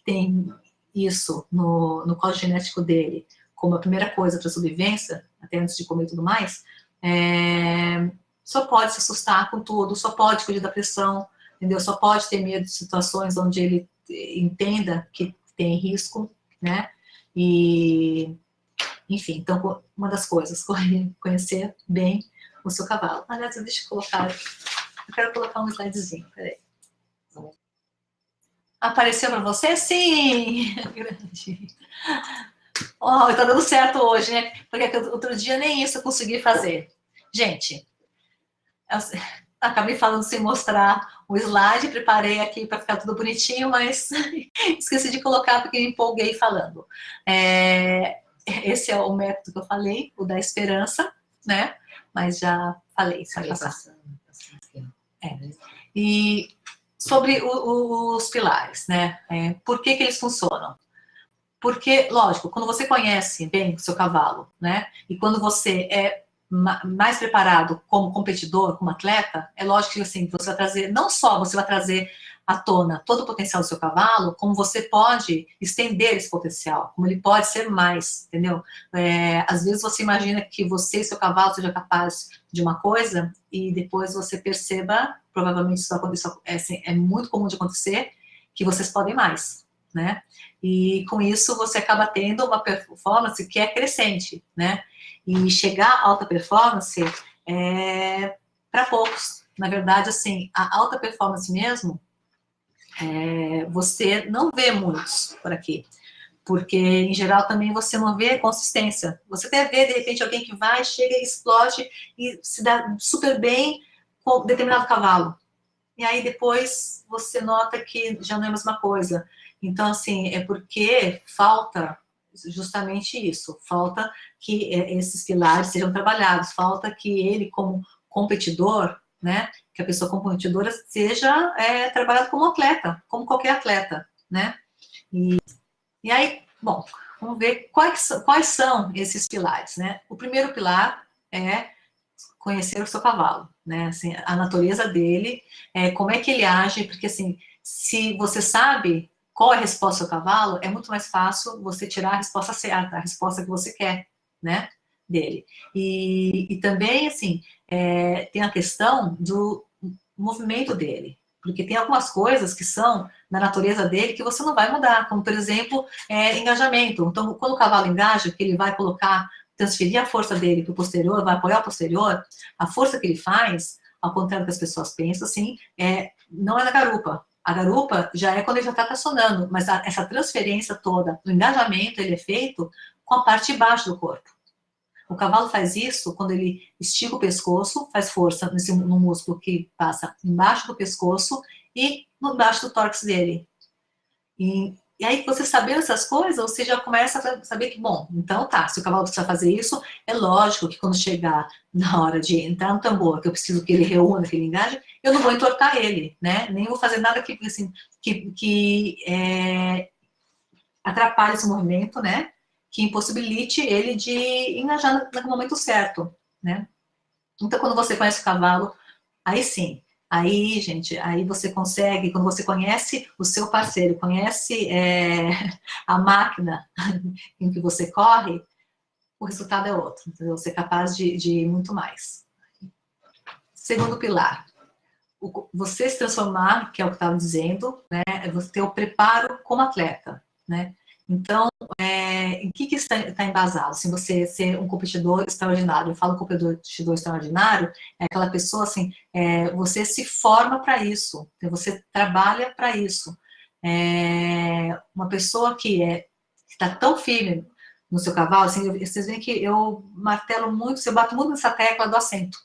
tem isso no código genético dele, como a primeira coisa para sobrevivência, até antes de comer e tudo mais, só pode se assustar com tudo, só pode fugir da pressão, entendeu? Só pode ter medo de situações onde ele entenda que tem risco, né? E, enfim, então, uma das coisas, conhecer bem o seu cavalo. Aliás, deixa eu colocar, eu quero colocar um slidezinho, peraí. Apareceu para você? Sim! Grande. Oh, tá dando certo hoje, né? Porque outro dia nem isso eu consegui fazer. Gente, eu acabei falando sem mostrar o slide, preparei aqui para ficar tudo bonitinho, mas esqueci de colocar porque me empolguei falando. Esse é o método que eu falei, o da esperança, né? Mas já falei, isso vai passar. E sobre os pilares, né? Por que eles funcionam? Porque, lógico, quando você conhece bem o seu cavalo, né? E quando você é mais preparado como competidor, como atleta, é lógico que assim, você vai trazer, não só você vai trazer à tona todo o potencial do seu cavalo, como você pode estender esse potencial, como ele pode ser mais, entendeu? Às vezes você imagina que você e seu cavalo sejam capazes de uma coisa e depois você perceba, provavelmente isso é muito comum de acontecer, que vocês podem mais, né? E com isso você acaba tendo uma performance que é crescente, né? E chegar à alta performance é para poucos. Na verdade, assim, a alta performance mesmo, você não vê muitos por aqui. Porque, em geral, também você não vê consistência. Você até vê, de repente, alguém que vai, chega, explode e se dá super bem com determinado cavalo. E aí, depois, você nota que já não é a mesma coisa. Então, assim, é porque falta justamente isso. Falta que esses pilares sejam trabalhados. Falta que ele, como competidor, né, que a pessoa competidora seja trabalhada como atleta, como qualquer atleta, né? E aí, bom, vamos ver quais são esses pilares, né? O primeiro pilar é conhecer o seu cavalo, né? Assim, a natureza dele, como é que ele age, porque assim, se você sabe qual é a resposta do seu cavalo, é muito mais fácil você tirar a resposta certa, a resposta que você quer, né? Dele. E também, assim, tem a questão do movimento dele, porque tem algumas coisas que são na natureza dele que você não vai mudar, como, por exemplo, engajamento. Então, quando o cavalo engaja, que ele vai transferir a força dele para o posterior, vai apoiar o posterior, a força que ele faz, ao contrário do que as pessoas pensam, assim, não é na garupa. A garupa já é quando ele já está tracionando, mas essa transferência toda, o engajamento, ele é feito com a parte de baixo do corpo. O cavalo faz isso quando ele estica o pescoço, faz força no músculo que passa embaixo do pescoço e embaixo do tórax dele. E aí, você sabendo essas coisas, você já começa a saber que, bom, então tá, se o cavalo precisa fazer isso, é lógico que quando chegar na hora de entrar no tambor, que eu preciso que ele reúna, que ele engaje, eu não vou entortar ele, né? Nem vou fazer nada que atrapalhe esse movimento, né? Que impossibilite ele de engajar no momento certo, né? Então, quando você conhece o cavalo, aí sim, aí, gente, aí você consegue, quando você conhece o seu parceiro, conhece a máquina em que você corre, o resultado é outro, entendeu? Você é capaz de ir muito mais. Segundo pilar, você se transformar, que é o que eu estava dizendo, né? É você ter o preparo como atleta, né? Então, em que está embasado? Assim, você ser um competidor extraordinário. Eu falo competidor extraordinário, é aquela pessoa, assim, você se forma para isso, você trabalha para isso. Uma pessoa que está tão firme no seu cavalo, assim, vocês veem que eu martelo muito, eu bato muito nessa tecla do assento.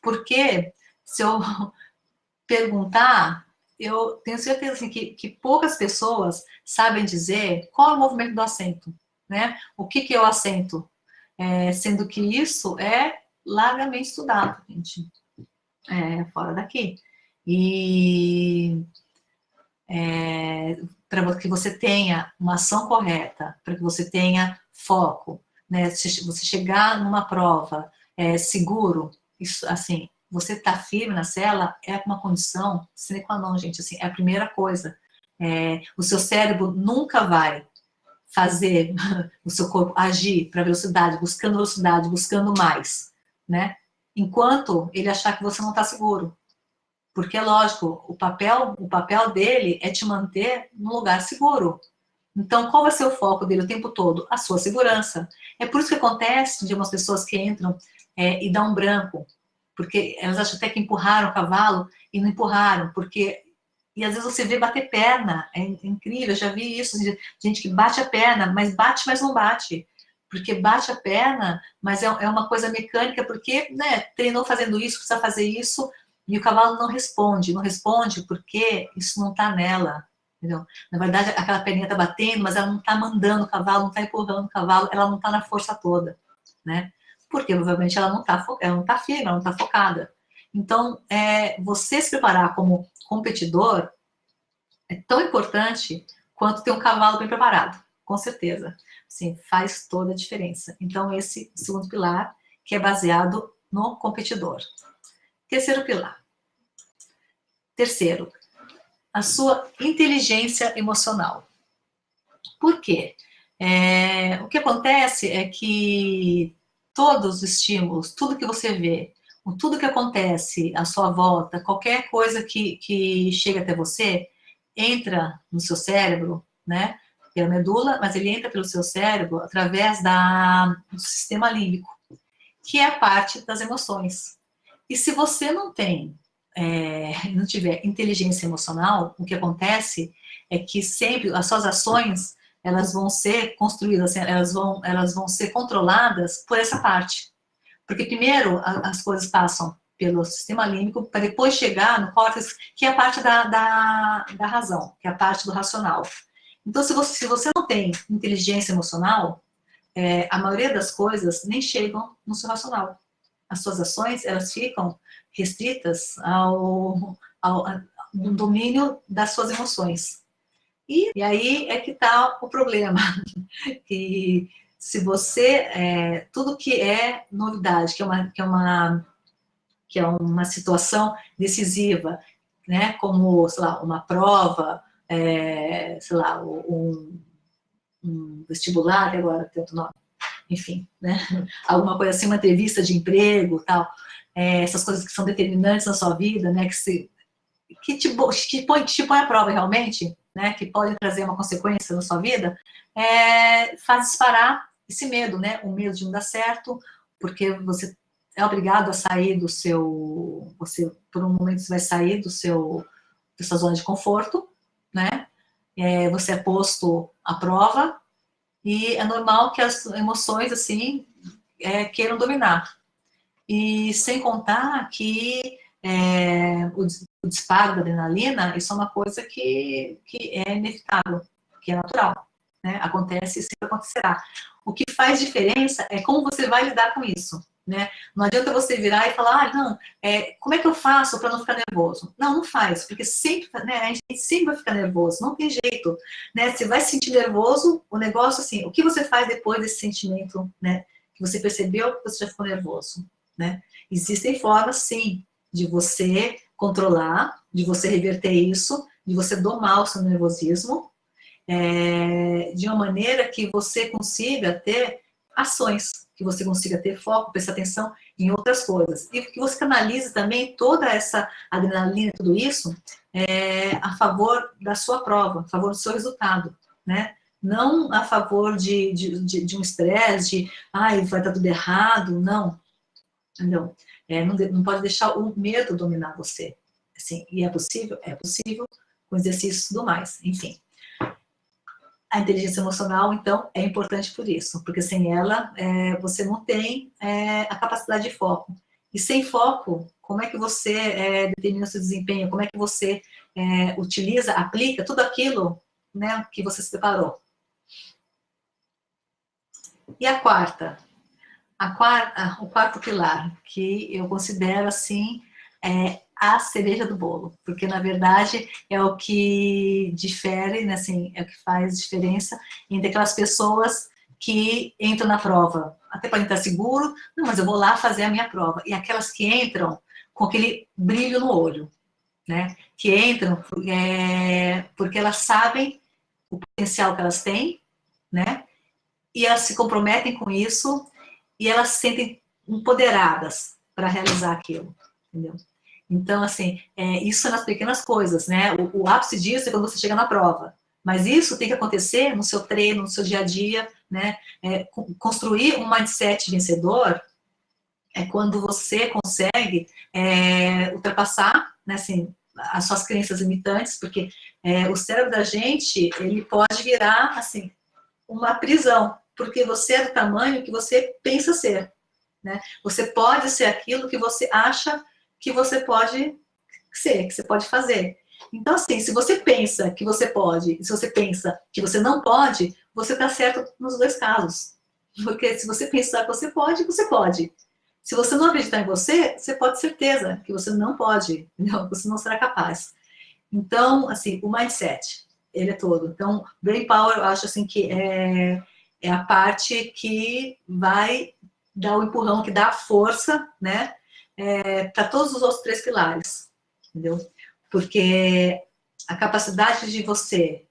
Porque se eu perguntar, eu tenho certeza assim, que poucas pessoas sabem dizer qual é o movimento do assento, né? O que é o assento? Sendo que isso é largamente estudado, gente. Fora daqui. E para que você tenha uma ação correta, para que você tenha foco, né? Se você chegar numa prova seguro, isso, assim, você estar firme na cela é uma condição sine qua non, gente, assim, é a primeira coisa. O seu cérebro nunca vai fazer o seu corpo agir para velocidade, buscando mais, né? Enquanto ele achar que você não está seguro. Porque, é lógico, o papel dele é te manter num lugar seguro. Então, qual vai ser o foco dele o tempo todo? A sua segurança. É por isso que acontece de umas pessoas que entram e dão um branco, porque elas acham até que empurraram o cavalo e não empurraram, porque... E às vezes você vê bater perna, é incrível, eu já vi isso, de gente que bate a perna, mas não bate. Porque bate a perna, mas é uma coisa mecânica, porque né, treinou fazendo isso, precisa fazer isso, e o cavalo não responde porque isso não está nela, entendeu? Na verdade, aquela perninha está batendo, mas ela não está mandando o cavalo, não está empurrando o cavalo, ela não está na força toda, né? Porque, provavelmente, ela não está firme, ela não está focada. Então, você se preparar como competidor é tão importante quanto ter um cavalo bem preparado, com certeza. Sim, faz toda a diferença. Então, esse segundo pilar, que é baseado no competidor. Terceiro pilar. Terceiro, a sua inteligência emocional. Por quê? O que acontece é que todos os estímulos, tudo que você vê, tudo que acontece à sua volta, qualquer coisa que chega até você, entra no seu cérebro, né? Pela medula, mas ele entra pelo seu cérebro através do sistema límbico, que é a parte das emoções. E se você não tiver inteligência emocional, o que acontece é que sempre as suas ações, elas vão ser construídas, elas vão ser controladas por essa parte. Porque primeiro as coisas passam pelo sistema límbico para depois chegar no córtex, que é a parte da razão, que é a parte do racional. Então, se você não tem inteligência emocional, a maioria das coisas nem chegam no seu racional. As suas ações, elas ficam restritas ao domínio das suas emoções. E aí é que está o problema. Que se você, tudo que é novidade, que é uma situação decisiva, né, como, sei lá, uma prova, sei lá, um vestibular, agora tem outro nome, enfim, né, alguma coisa assim, uma entrevista de emprego, tal, essas coisas que são determinantes na sua vida, né, que te põe à prova realmente, né, que podem trazer uma consequência na sua vida, faz disparar esse medo, né, o medo de não dar certo, porque você é obrigado a sair por um momento você vai sair da sua zona de conforto, né, você é posto à prova, e é normal que as emoções, assim, queiram dominar. E sem contar que o disparo da adrenalina, isso é uma coisa que é inevitável, que é natural, né? Acontece e sempre acontecerá. O que faz diferença é como você vai lidar com isso, né? Não adianta você virar e falar, não, como é que eu faço para não ficar nervoso? Não, não faz, porque sempre, né, a gente sempre vai ficar nervoso, não tem jeito, né? Você vai se sentir nervoso, o negócio assim, o que você faz depois desse sentimento, né? Que você percebeu que você já ficou nervoso, né? Existem formas, sim, de você controlar, de você reverter isso, de você domar o seu nervosismo, de uma maneira que você consiga ter ações, que você consiga ter foco, prestar atenção em outras coisas. E que você canalize também toda essa adrenalina, tudo isso, a favor da sua prova, a favor do seu resultado, né? Não a favor de um estresse, vai dar tudo errado, não. Não, não pode deixar o medo dominar você. Assim, e é possível? É possível, com exercícios e tudo mais, enfim. A inteligência emocional, então, é importante por isso, porque sem ela, você não tem a capacidade de foco. E sem foco, como é que você determina o seu desempenho? Como é que você utiliza, aplica tudo aquilo, né, que você se preparou? E a quarta? O quarto pilar, que eu considero, assim, a cereja do bolo, porque, na verdade, é o que difere, né, assim, é o que faz diferença entre aquelas pessoas que entram na prova, até podem estar seguro, não, mas eu vou lá fazer a minha prova, e aquelas que entram com aquele brilho no olho, né, que entram porque elas sabem o potencial que elas têm, né, e elas se comprometem com isso, e elas se sentem empoderadas para realizar aquilo, entendeu? Então, assim, isso é nas pequenas coisas, né? O ápice disso é quando você chega na prova. Mas isso tem que acontecer no seu treino, no seu dia a dia, né? Construir um mindset vencedor é quando você consegue ultrapassar, né, assim, as suas crenças limitantes, porque o cérebro da gente, ele pode virar, assim, uma prisão, porque você é do tamanho que você pensa ser, né? Você pode ser aquilo que você acha que você pode ser, que você pode fazer. Então, assim, se você pensa que você pode, e se você pensa que você não pode, você está certo nos dois casos. Porque se você pensar que você pode, você pode. Se você não acreditar em você, você pode ter certeza que você não pode, não, você não será capaz. Então, assim, o mindset. ele é todo. Então, Brain Power, eu acho assim que é a parte que vai dar o empurrão, que dá a força, né, para todos os outros 3 pilares, entendeu? Porque a capacidade de você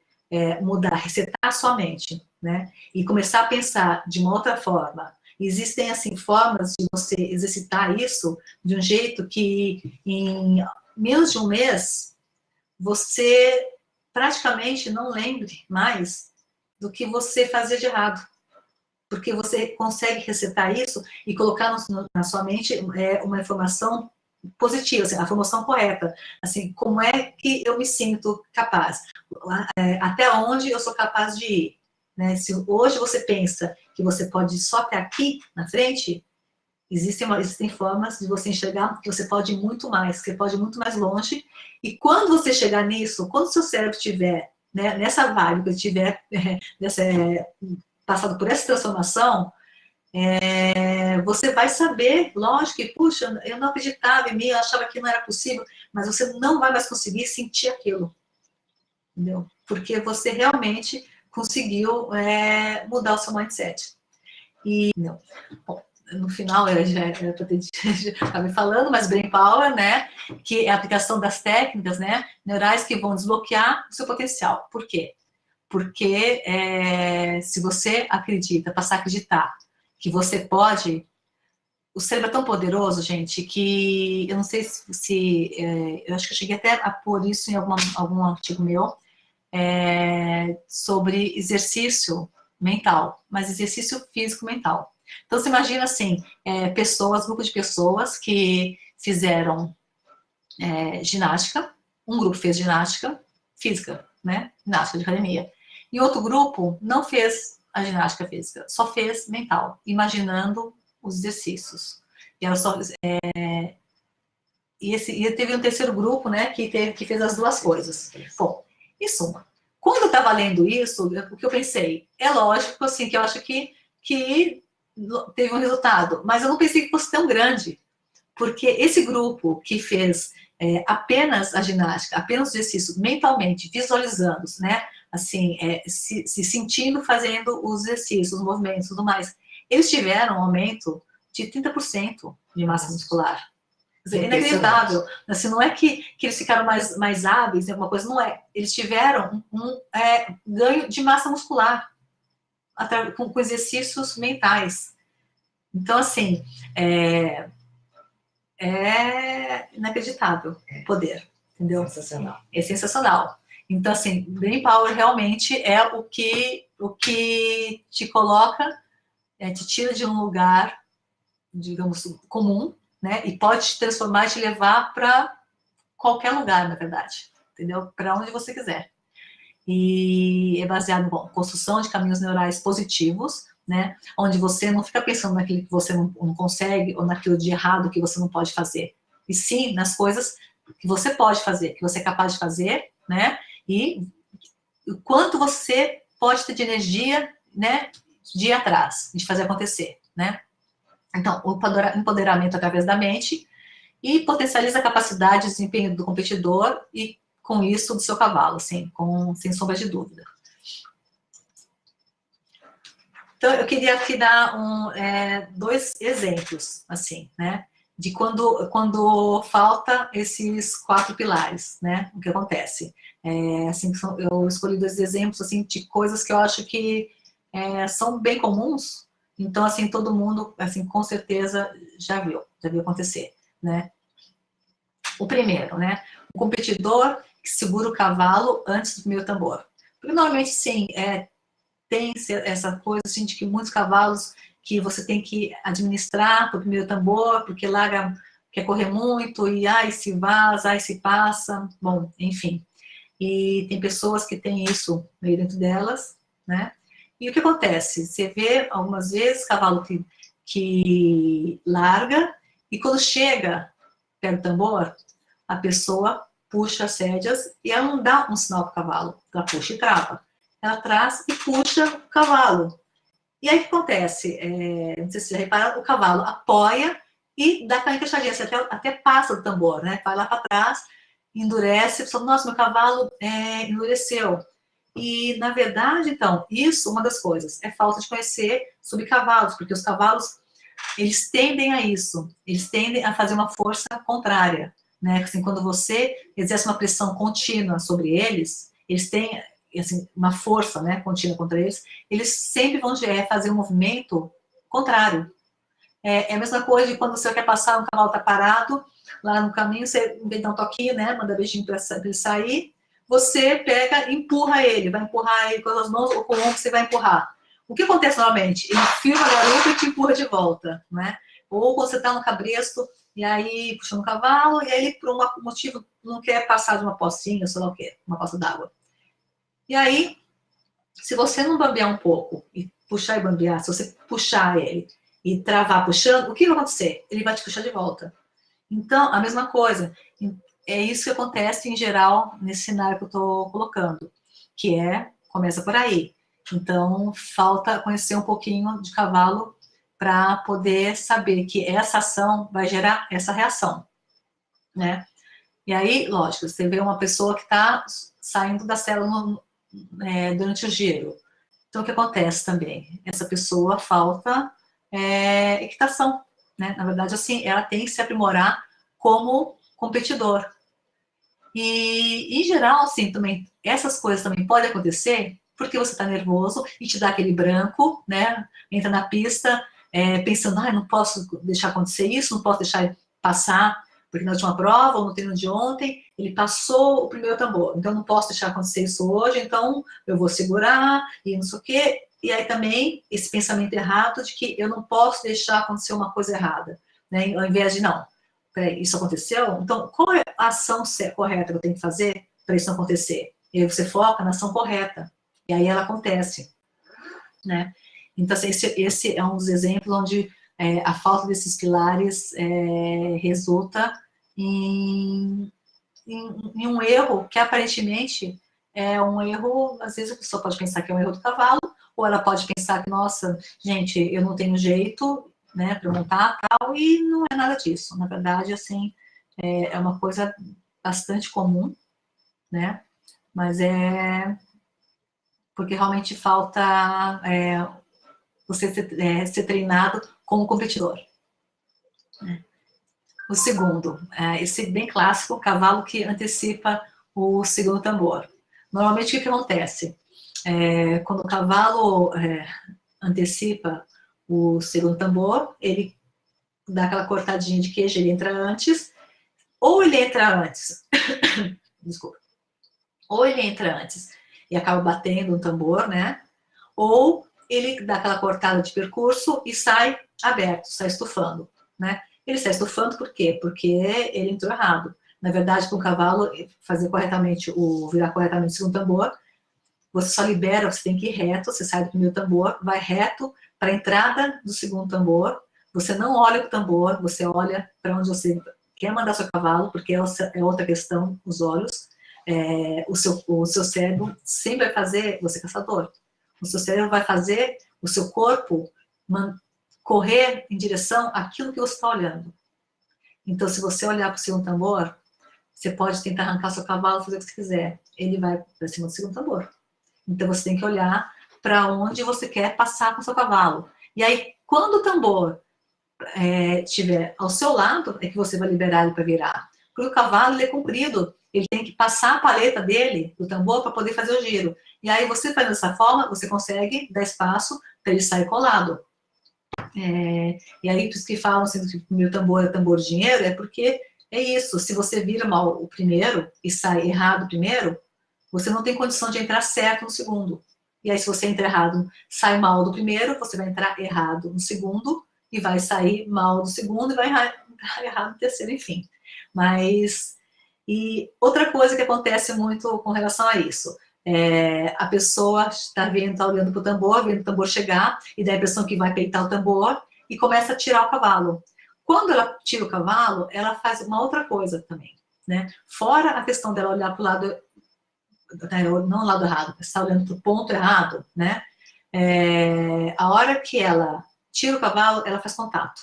mudar, resetar a sua mente, né, e começar a pensar de uma outra forma. Existem, assim, formas de você exercitar isso de um jeito que em menos de um mês você praticamente não lembre mais do que você fazia de errado. Porque você consegue resetar isso e colocar na sua mente uma informação positiva, assim, a informação correta. Assim, como é que eu me sinto capaz? Até onde eu sou capaz de ir? Né? Se hoje você pensa que você pode ir só até aqui, na frente, existem formas de você enxergar que você pode ir muito mais, que você pode ir muito mais longe. E quando você chegar nisso, quando o seu cérebro estiver, né, nessa vibe, que estiver passado por essa transformação, você vai saber, lógico que, puxa, eu não acreditava em mim, eu achava que não era possível, mas você não vai mais conseguir sentir aquilo, entendeu? Porque você realmente conseguiu mudar o seu mindset. E, não, bom, no final, eu já era para ter estava me falando, mas Brain Power, né, que é a aplicação das técnicas, né, neurais que vão desbloquear o seu potencial. Por quê? Porque se você acredita, passar a acreditar que você pode, o cérebro é tão poderoso, gente, que eu não sei eu acho que eu cheguei até a pôr isso em algum artigo meu, sobre exercício mental, mas exercício físico mental. Então, você imagina assim, grupo de pessoas que fizeram ginástica, um grupo fez ginástica física, né, ginástica de academia, e outro grupo não fez a ginástica física, só fez mental, imaginando os exercícios. E era só, e teve um terceiro grupo, né, que fez as duas coisas. Bom, em suma, quando eu estava lendo isso, o que eu pensei, é lógico, assim, que eu acho que teve um resultado, mas eu não pensei que fosse tão grande, porque esse grupo que fez apenas a ginástica, apenas o exercício, mentalmente, visualizando, né, assim, se sentindo fazendo os exercícios, os movimentos e tudo mais, eles tiveram um aumento de 30% de massa muscular. Quer dizer, é inacreditável. Assim, não é que eles ficaram mais hábeis em alguma coisa, não é. Eles tiveram um ganho de massa muscular com exercícios mentais. Então, assim, é inacreditável o poder, entendeu? Sensacional. É sensacional. Então, assim, Brain Power realmente é o que te coloca, te tira de um lugar, digamos, comum, né? E pode te transformar e te levar para qualquer lugar, na verdade, entendeu? Para onde você quiser. E é baseado em construção de caminhos neurais positivos, né? Onde você não fica pensando naquilo que você não consegue ou naquilo de errado que você não pode fazer. E sim nas coisas que você pode fazer, que você é capaz de fazer, né? E o quanto você pode ter de energia, né? De ir atrás, de fazer acontecer, né? Então, o empoderamento através da mente e potencializa a capacidade de desempenho do competidor e, com isso, do seu cavalo, assim, sem sombra de dúvida. Então, eu queria aqui dar 2 exemplos, assim, né, de quando falta esses 4 pilares, né, o que acontece. Assim, eu escolhi 2 exemplos, assim, de coisas que eu acho que são bem comuns, então, assim, todo mundo, assim, com certeza já viu acontecer, né. O primeiro, né, o competidor que segura o cavalo antes do primeiro tambor. Porque, normalmente, sim, tem essa coisa, assim, de que muitos cavalos que você tem que administrar para o primeiro tambor, porque larga, quer correr muito, e ai, se vaza, ai, se passa, bom, enfim. E tem pessoas que têm isso meio dentro delas, né? E o que acontece? Você vê, algumas vezes, cavalo que larga, e quando chega perto do tambor, a pessoa puxa as rédeas e ela não dá um sinal para o cavalo, ela puxa e trava. Ela traz e puxa o cavalo. E aí o que acontece? Não sei se você já repararam, o cavalo apoia e dá aquela encaixadinha, você até passa do tambor, né? Vai lá para trás, endurece, você fala, nossa, meu cavalo endureceu. E, na verdade, então, isso, uma das coisas, é falta de conhecer sobre cavalos, porque os cavalos, eles tendem a isso, eles tendem a fazer uma força contrária, né? Assim, quando você exerce uma pressão contínua sobre eles, eles têm, assim, uma força, né, contínua contra eles sempre vão fazer um movimento contrário. É a mesma coisa de quando você quer passar, um cavalo está parado, lá no caminho, você vem dar um toquinho, né, manda beijinho para ele sair, você pega e empurra ele, vai empurrar ele com as mãos ou com o ombro, você vai empurrar. O que acontece normalmente? Ele firma a garupa e te empurra de volta, né? Ou quando você está no cabresto, e aí puxando o cavalo, e aí ele, por um motivo, não quer passar de uma pocinha, sei lá o quê, uma poça d'água. E aí, se você não bambear um pouco, e puxar e bambear, se você puxar ele e travar puxando, o que vai acontecer? Ele vai te puxar de volta. Então, a mesma coisa. É isso que acontece, em geral, nesse cenário que eu estou colocando, que começa por aí. Então, falta conhecer um pouquinho de cavalo para poder saber que essa ação vai gerar essa reação, né? E aí, lógico, você vê uma pessoa que está saindo da célula durante o giro. Então, o que acontece também? Essa pessoa falta equitação, né? Na verdade, assim, ela tem que se aprimorar como competidor. E, em geral, assim, também, essas coisas também podem acontecer porque você está nervoso e te dá aquele branco, né? Entra na pista pensando, não posso deixar acontecer isso, não posso deixar passar, porque na última prova, ou no treino de ontem, ele passou o primeiro tambor, então não posso deixar acontecer isso hoje, então eu vou segurar e não sei o quê. E aí também esse pensamento errado de que eu não posso deixar acontecer uma coisa errada, né? Ao invés de não. Isso aconteceu? Então, qual é a ação correta que eu tenho que fazer para isso não acontecer? E aí você foca na ação correta. E aí ela acontece, né? Então, assim, esse é um dos exemplos onde a falta desses pilares resulta em um erro que aparentemente é um erro, às vezes a pessoa pode pensar que é um erro do cavalo, ou ela pode pensar que, nossa, gente, eu não tenho jeito, né, para montar tal, e não é nada disso. Na verdade, assim, é uma coisa bastante comum, né, mas porque realmente falta você ser treinado como competidor. Né? O segundo, esse bem clássico, cavalo que antecipa o segundo tambor. Normalmente, o que acontece? Quando o cavalo antecipa o segundo tambor, ele dá aquela cortadinha de queijo, ele entra antes, ou ele entra antes, desculpa, ou ele entra antes e acaba batendo um tambor, né? Ou ele dá aquela cortada de percurso e sai aberto, sai estufando, né? Ele sai estufando por quê? Porque ele entrou errado. Na verdade, para um cavalo fazer corretamente, virar corretamente o segundo tambor, você só libera, você tem que ir reto, você sai do primeiro tambor, vai reto para a entrada do segundo tambor, você não olha para o tambor, você olha para onde você quer mandar seu cavalo, porque é outra questão, os olhos. O seu cérebro sempre vai fazer, você é caçador, o seu cérebro vai fazer o seu corpo correr em direção àquilo que você está olhando. Então, se você olhar para o segundo tambor, você pode tentar arrancar seu cavalo, fazer o que você quiser. Ele vai para cima do segundo tambor. Então, você tem que olhar para onde você quer passar com o seu cavalo. E aí, quando o tambor estiver ao seu lado, é que você vai liberar ele para virar. Porque o cavalo ele é comprido, ele tem que passar a paleta dele, do tambor, para poder fazer o giro. E aí, você fazendo dessa forma, você consegue dar espaço para ele sair colado. E aí, os que falam assim, que o primeiro tambor é tambor de dinheiro, é porque é isso. Se você vira mal o primeiro e sai errado o primeiro, você não tem condição de entrar certo no segundo. E aí, se você entra errado, sai mal do primeiro, você vai entrar errado no segundo, e vai sair mal do segundo, e vai entrar errado no terceiro, enfim. E outra coisa que acontece muito com relação a isso, a pessoa está olhando para o tambor, vendo o tambor chegar, e dá a impressão que vai peitar o tambor, e começa a tirar o cavalo. Quando ela tira o cavalo, ela faz uma outra coisa também, né? Fora a questão dela olhar para o lado, não o lado errado, está olhando para o ponto errado, né? A hora que ela tira o cavalo, ela faz contato.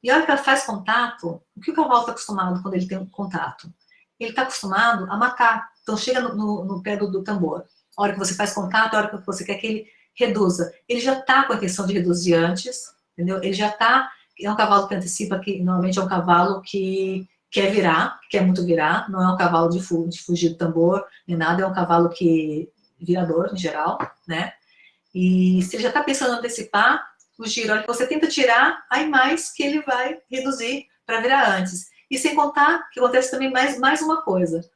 E a hora que ela faz contato, o que o cavalo está acostumado quando ele tem um contato? Ele está acostumado a matar. Então, chega no pé do tambor. a hora que você faz contato, a hora que você quer que ele reduza. Ele já está com a intenção de reduzir antes, entendeu? Ele já está, é um cavalo que antecipa, que normalmente é um cavalo que quer virar, que quer muito virar, não é um cavalo de fugir do tambor, nem nada, é um cavalo que virador, em geral, né? E se ele já está pensando em antecipar o giro, a hora que você tenta tirar, aí mais que ele vai reduzir para virar antes. E sem contar que acontece também mais uma coisa.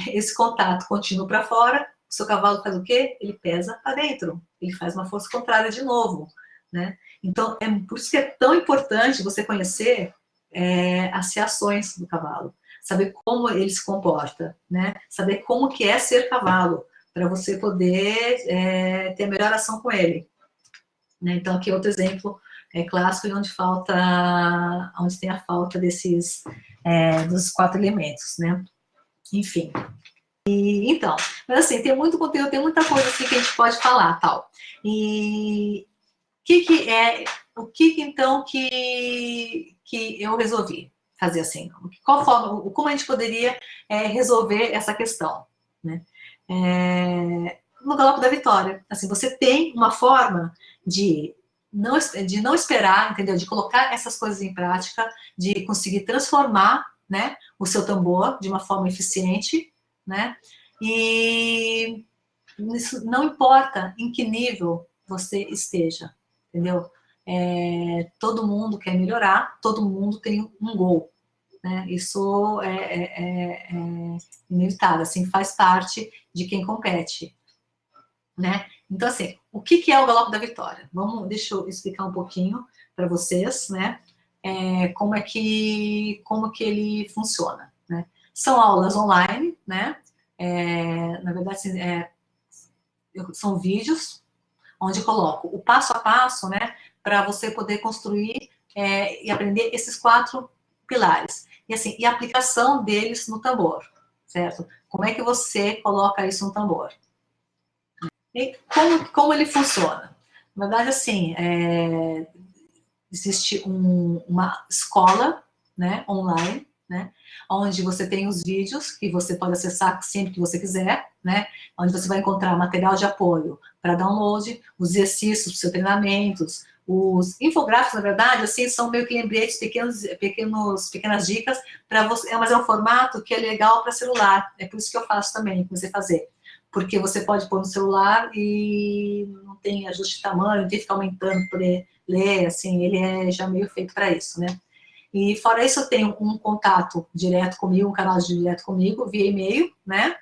Esse contato contínuo para fora, o seu cavalo faz o quê? Ele pesa para dentro. Ele faz uma força contrária de novo, né? Então, é por isso que é tão importante você conhecer as reações do cavalo. Saber como ele se comporta, né? Saber como que é ser cavalo, para você poder ter a melhor ação com ele. Né? Então, aqui é outro exemplo clássico onde tem a falta dos 4 elementos, né? Enfim. Então, mas assim, tem muito conteúdo, tem muita coisa assim que a gente pode falar, tal. E o que então que eu resolvi fazer assim? Qual forma, como a gente poderia resolver essa questão, né? No Galope da Vitória, assim, você tem uma forma de não esperar, entendeu? De colocar essas coisas em prática, de conseguir transformar, né, o seu tambor de uma forma eficiente, né? E isso não importa em que nível você esteja, entendeu? Todo mundo quer melhorar, todo mundo tem um gol, né? Isso é inevitável, assim, faz parte de quem compete, né? Então, assim, o que é o Galope da Vitória? Deixa eu explicar um pouquinho para vocês, né? Como que ele funciona, né? São aulas online, né? Na verdade, assim, são vídeos onde eu coloco o passo a passo, né? Para você poder construir e aprender esses 4 pilares. E assim, e a aplicação deles no tambor, certo? Como é que você coloca isso no tambor? E como ele funciona? Na verdade, assim, existe uma escola, né, online, né, onde você tem os vídeos que você pode acessar sempre que você quiser, né, onde você vai encontrar material de apoio para download, os exercícios para seus treinamentos, os infográficos, na verdade, assim, são meio que lembretes, pequenas dicas para você, mas é um formato que é legal para celular, é por isso que eu faço também, comecei a fazer, porque você pode pôr no celular e não tem ajuste de tamanho, não tem que ficar aumentando para poder ler, assim, ele é já meio feito para isso, né? E fora isso, eu tenho um contato direto comigo, um canal direto comigo, via e-mail, né?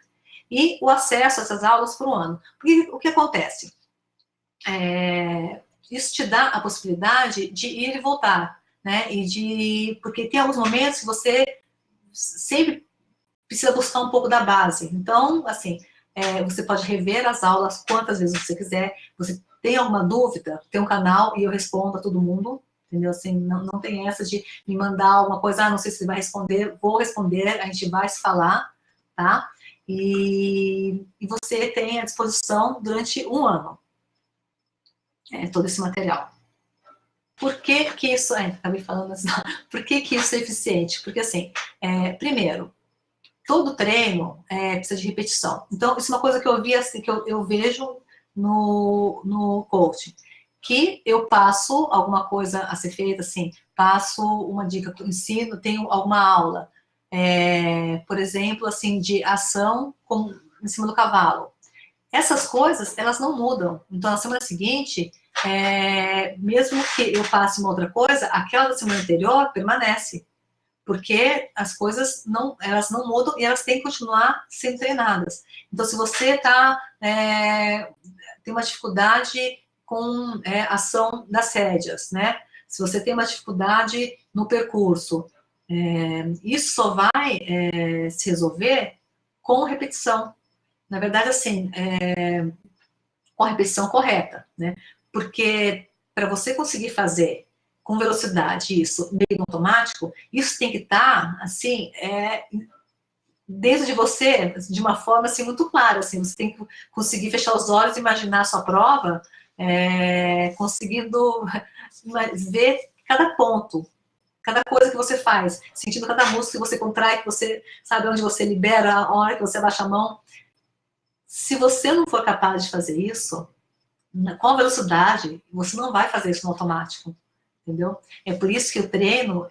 E o acesso a essas aulas por um ano. Porque o que acontece? Isso te dá a possibilidade de ir e voltar, né? Porque tem alguns momentos que você sempre precisa buscar um pouco da base. Então, assim, você pode rever as aulas quantas vezes você quiser. Você tem alguma dúvida, tem um canal e eu respondo a todo mundo, entendeu? Assim, não tem essa de me mandar alguma coisa, não sei se você vai responder, vou responder, a gente vai se falar, tá? E você tem à disposição durante um ano todo esse material. Por que isso... acabei falando assim, por que isso é eficiente? Porque, assim, primeiro, todo treino precisa de repetição. Então, isso é uma coisa que eu vi, assim, que eu vejo no coaching, que eu passo alguma coisa a ser feita, assim, passo uma dica que eu ensino, tenho alguma aula, por exemplo, assim, de ação em cima do cavalo. Essas coisas, elas não mudam. Então, na semana seguinte, mesmo que eu passe uma outra coisa, aquela da semana anterior permanece. Porque as coisas elas não mudam e elas têm que continuar sendo treinadas. Então, se você tem uma dificuldade com ação das rédeas, né? Se você tem uma dificuldade no percurso, isso só vai se resolver com repetição. Na verdade, assim, com a repetição correta, né? Porque para você conseguir fazer com velocidade isso meio automático, isso tem que estar, assim, dentro de você, de uma forma, assim, muito clara, assim, você tem que conseguir fechar os olhos, imaginar a sua prova, conseguindo ver cada ponto, cada coisa que você faz, sentindo cada músculo que você contrai, que você sabe onde você libera, a hora que você abaixa a mão, Se você não for capaz de fazer isso, com a velocidade, você não vai fazer isso no automático, entendeu? É por isso que o treino,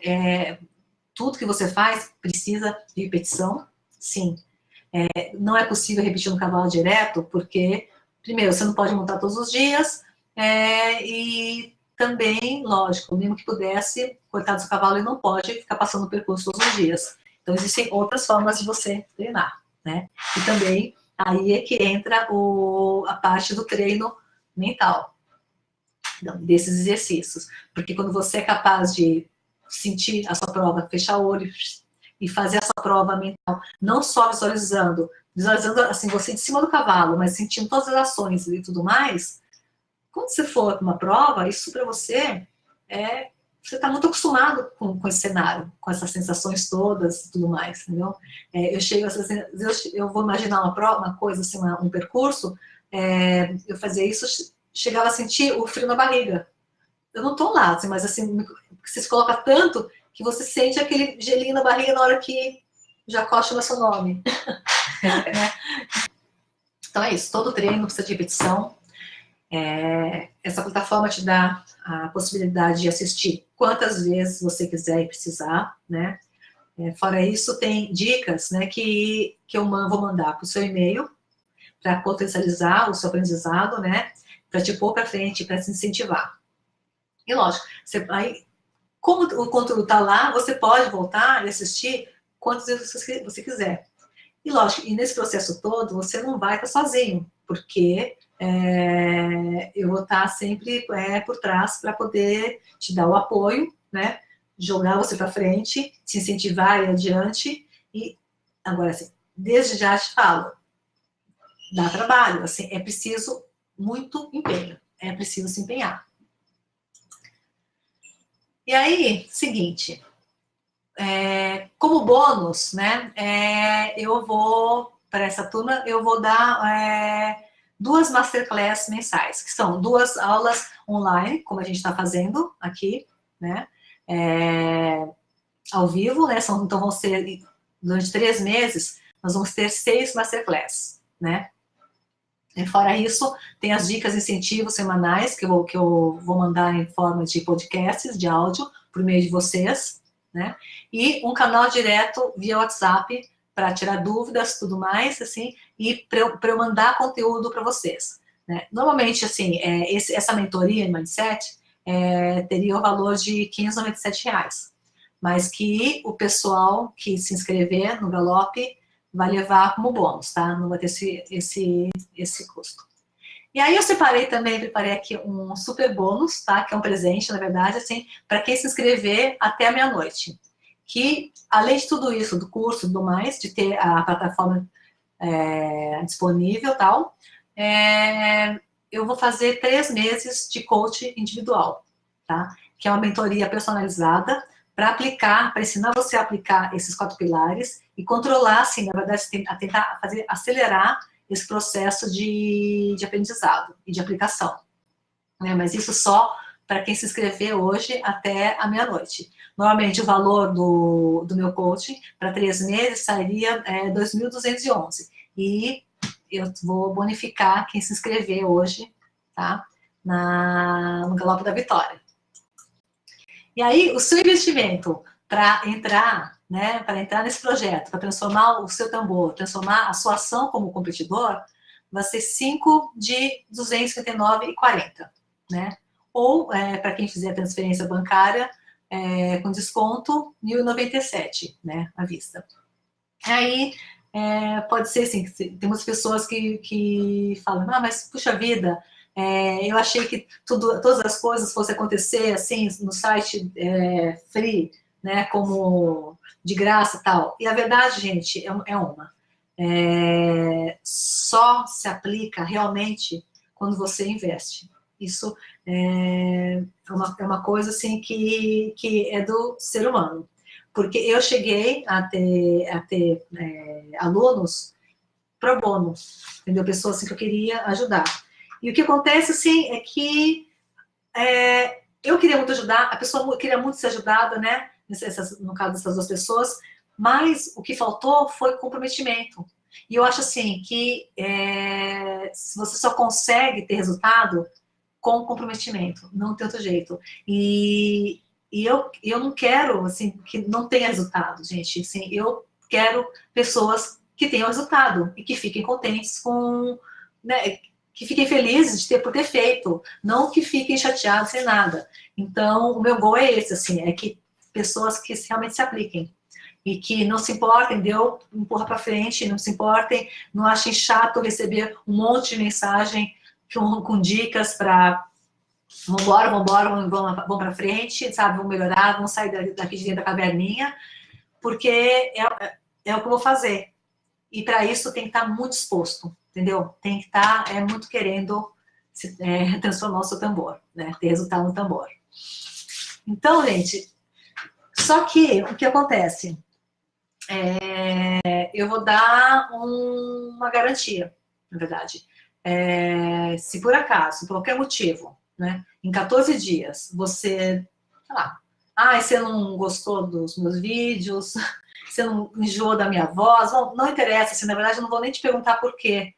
tudo que você faz precisa de repetição, sim. Não é possível repetir um cavalo direto, porque, primeiro, você não pode montar todos os dias, e também, lógico, mesmo que pudesse, coitado do seu cavalo, ele não pode ficar passando o percurso todos os dias. Então, existem outras formas de você treinar, né? E também, aí é que entra a parte do treino mental, desses exercícios. Porque quando você é capaz de sentir a sua prova, fechar o olho e fazer a sua prova mental, não só visualizando assim, você de cima do cavalo, mas sentindo todas as ações e tudo mais, quando você for para uma prova, isso para você você está muito acostumado com esse cenário, com essas sensações todas e tudo mais, entendeu? Eu chego, eu vou imaginar uma prova, uma coisa assim, um percurso, eu fazia isso, chegava a sentir o frio na barriga. Eu não tô lá, assim, mas assim, você se coloca tanto que você sente aquele gelinho na barriga na hora que Jacó chama seu nome. Então é isso, todo treino precisa de repetição. Essa plataforma te dá a possibilidade de assistir quantas vezes você quiser e precisar, né? Fora isso, tem dicas, né, que eu vou mandar para o seu e-mail para potencializar o seu aprendizado, né? Para te pôr para frente, para te incentivar. E lógico, aí, como o conteúdo está lá, você pode voltar e assistir quantas vezes você quiser. E lógico, e nesse processo todo, você não vai estar sozinho, porque eu vou estar sempre por trás para poder te dar o apoio, né? Jogar você para frente, te incentivar e adiante. E agora, assim, desde já te falo, dá trabalho, assim, é preciso muito empenho, é preciso se empenhar. E aí, seguinte, como bônus, né, eu vou, para essa turma, eu vou dar 2 masterclass mensais, que são 2 aulas online, como a gente está fazendo aqui, né, ao vivo, né, então vão ser, durante 3 meses, nós vamos ter 6 masterclass, né. E fora isso, tem as dicas e incentivos semanais, que eu vou mandar em forma de podcasts, de áudio, por meio de vocês, né? E um canal direto via WhatsApp para tirar dúvidas, tudo mais, assim, e para eu mandar conteúdo para vocês, né? Normalmente, assim, essa mentoria em Mindset teria o valor de R$ 597, mas que o pessoal que se inscrever no Galope vai levar como bônus, tá? Não vai ter esse custo. E aí eu preparei aqui um super bônus, tá? Que é um presente, na verdade, assim, para quem se inscrever até a meia-noite. Que, além de tudo isso, do curso e tudo mais, de ter a plataforma disponível e tal, eu vou fazer 3 meses de coach individual, tá? Que é uma mentoria personalizada para ensinar você a aplicar esses 4 pilares e controlar, assim, na verdade, tentar acelerar esse processo de aprendizado e de aplicação, né? Mas isso só para quem se inscrever hoje até a meia-noite. Normalmente, o valor do meu coaching para 3 meses sairia 2.211. E eu vou bonificar quem se inscrever hoje, tá? No Galope da Vitória. E aí, o seu investimento para entrar, né, para entrar nesse projeto, para transformar o seu tambor, transformar a sua ação como competidor, vai ser 5 de 259,40, né? Ou, para quem fizer a transferência bancária, com desconto, 1.097, né, à vista. Aí, pode ser assim, tem umas pessoas que falam, mas puxa vida, eu achei que todas as coisas fossem acontecer assim no site free, né, como de graça e tal. E a verdade, gente, é uma. Só se aplica realmente quando você investe. Isso é uma coisa assim que é do ser humano. Porque eu cheguei a ter alunos pro bono, entendeu? Pessoas assim, que eu queria ajudar. E o que acontece, assim, é que eu queria muito ajudar, a pessoa queria muito ser ajudada, né? No caso dessas 2 pessoas, mas o que faltou foi comprometimento. E eu acho assim que você só consegue ter resultado com comprometimento, não tem outro jeito. E eu não quero assim, que não tenha resultado, gente. Assim, eu quero pessoas que tenham resultado e que fiquem contentes com, né, que fiquem felizes por ter feito, não que fiquem chateados sem nada. Então, o meu goal é esse, assim, é que pessoas que realmente se apliquem e que não se importem, empurra para frente, não se importem, não achem chato receber um monte de mensagem com dicas para vamos para frente, sabe, vamos melhorar, vamos sair daqui de dentro da caverninha, porque é o que eu vou fazer. E para isso tem que estar muito disposto, entendeu? Tem que estar muito querendo transformar o seu tambor, né? Ter resultado no tambor. Então, gente, só que o que acontece? Eu vou dar uma garantia, na verdade. Se por acaso, por qualquer motivo, né, em 14 dias, você, sei lá, você não gostou dos meus vídeos, você não enjoou da minha voz, não interessa, assim, na verdade eu não vou nem te perguntar por quê,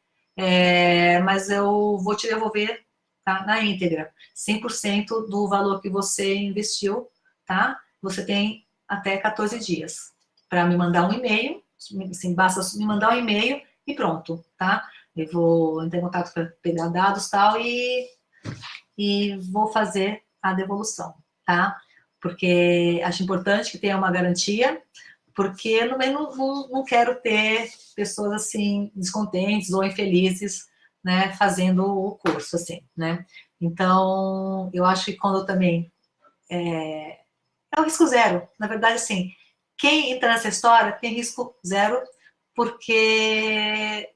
mas eu vou te devolver, tá, na íntegra, 100% do valor que você investiu, tá? Você tem até 14 dias para me mandar um e-mail, assim, basta me mandar um e-mail e pronto, tá? Eu vou entrar em contato para pegar dados e vou fazer a devolução, tá? Porque acho importante que tenha uma garantia, porque eu também não quero ter pessoas, assim, descontentes ou infelizes, né, fazendo o curso, assim, né? Então, eu acho que quando também é um risco zero. Na verdade, assim, quem entra nessa história tem risco zero, porque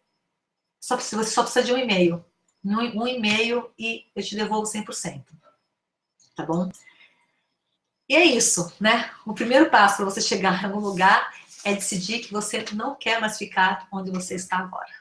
você só precisa de um e-mail. Um e-mail e eu te devolvo 100%. Tá bom? E é isso, né? O primeiro passo para você chegar em algum lugar é decidir que você não quer mais ficar onde você está agora.